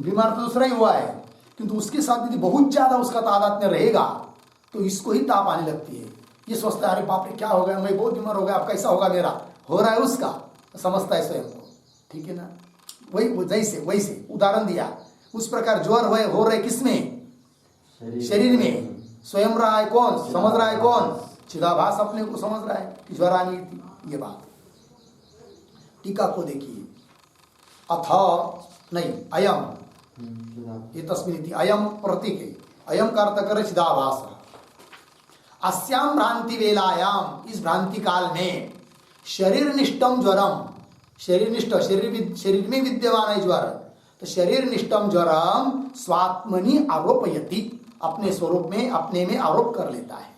बीमार तो दूसरा ही हुआ है, किंतु उसके साथ यदि बहुत ज्यादा उसका तादात्म्य रहेगा तो इसको ही ताप आने लगती है, ये सोचता है अरे बाप रे क्या हो गया, मैं बहुत बीमार हो गया, अब कैसा होगा मेरा, हो रहा है उसका, समझता है स्वयं को। ठीक है ना, वही जैसे वैसे उदाहरण दिया, उस प्रकार ज्वर हो रहे किसमें, शरीर में, स्वयं रहा है कौन, समझ रहा है कौन, चिदाभास अपने को समझ रहा है कि ज्वरानी थी, ये बात। टीका को देखिए, अथ नहीं अयम, ये तस्मिन् अयम प्रतीक है, अयम का अर्थ करे चिदाभास। अस्याम भ्रांति वेलायाम, इस भ्रांति काल में शरीर निष्ठम ज्वरम, शरीर निष्ठ, शरीर में विद्यमान है ज्वर, तो शरीर निष्ठम ज्वरम स्वात्मनि आरोपयति, अपने स्वरूप में, अपने में आरोप कर लेता है।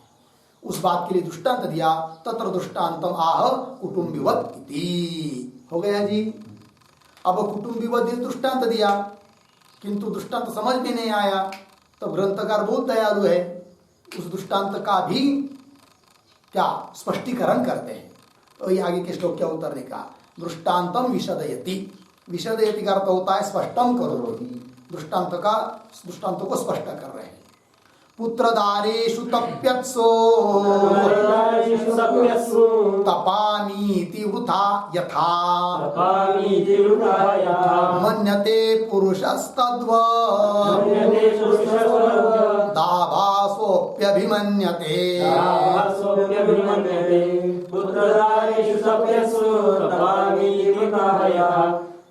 उस बात के लिए दृष्टांत दिया, तत्र दृष्टान्तम आह कुटुम्बिवत् इति, हो गया जी। अब कुटुम्बिवत् दृष्टांत दिया, किंतु दृष्टांत समझ में नहीं आया, तो ग्रंथकार बहुत दयालु है, उस दृष्टांत का भी क्या स्पष्टीकरण करते हैं। तो ये आगे के श्लोक क्या उतरने का, दृष्टान्तम विशदयति, विशदयति का अर्थ होता है स्पष्टम करोति, दृष्टांत को स्पष्ट कर रहे हैं। पुत्रदारेषु तप्यत्सो तपामीति वृथा यथा मन्यते पुरुषस्तद्वत् दाभासोऽप्यभिमन्यते। पुत्रदारेषु तप्यत्सु तपामीति वृथा यथा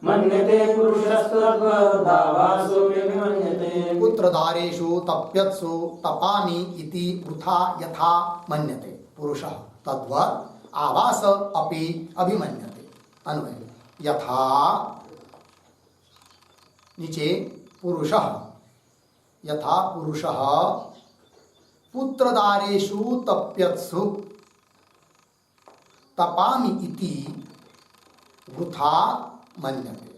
मन्यते पुरुषस्तद्वत् दाभासोऽप्यभिमन्यते। पुत्रदारेषु तप्यत्सु तपामि इति वृथा यथा मन्यते पुरुषः तद्वत् आभास अपि अभिमन्यते। अन्वय यथा नीचे पुरुषः, यथा पुरुषः पुत्रदारेषु तप्यत्सु तपामि इति वृथा मन्यते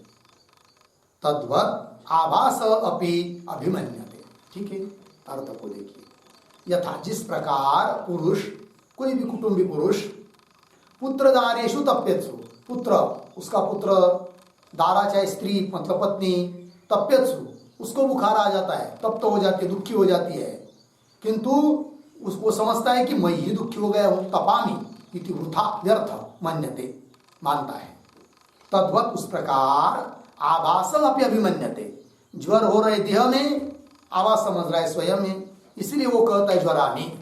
तद्वत् आभास अपि अभिमन्यते। ठीक है, अर्थ को देखिए, यथा जिस प्रकार पुरुष, कोई भी कुटुंबी पुरुष, पुत्रदारेषु तप्यत्सु, पुत्र, उसका पुत्र, दारा चाहे स्त्री मतलब पत्नी, तप्यत्सु, उसको बुखार आ जाता है, तप्त हो जाती है, दुखी हो जाती है, किंतु उसको समझता है कि मैं ही दुखी हो गया हूं, तपामी इति वृथा व्यर्थ मन्यते, मानता है। तद्वत् उस प्रकार आभास अपि अभिमन्यते, ज्वर हो रहे देह में, आवाज समझ रहा है स्वयं में, इसलिए वो कहता है ज्वरामी।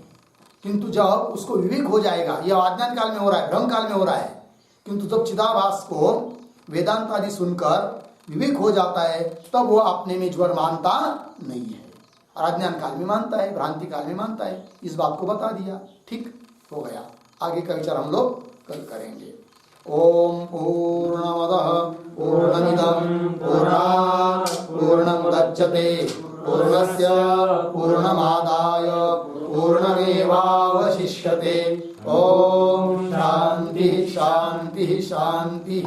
किंतु जब उसको विवेक हो जाएगा, यह अज्ञान काल में हो रहा है, भ्रम काल में हो रहा है, किंतु जब चिदाभास को वेदांत आदि सुनकर विवेक हो जाता है, तब वो अपने में ज्वर मानता नहीं है, और अज्ञान काल में मानता है, भ्रांति काल में मानता है। इस बात को बता दिया, ठीक हो गया। आगे का विचार हम लोग कल करेंगे। ओम पूर्णमदः पूर्णमिदं पूर्णात् पूर्णमुदच्यते पूर्णस्य पूर्णमादाय पूर्णमेवावशिष्यते। ओम शांति शांति शांति।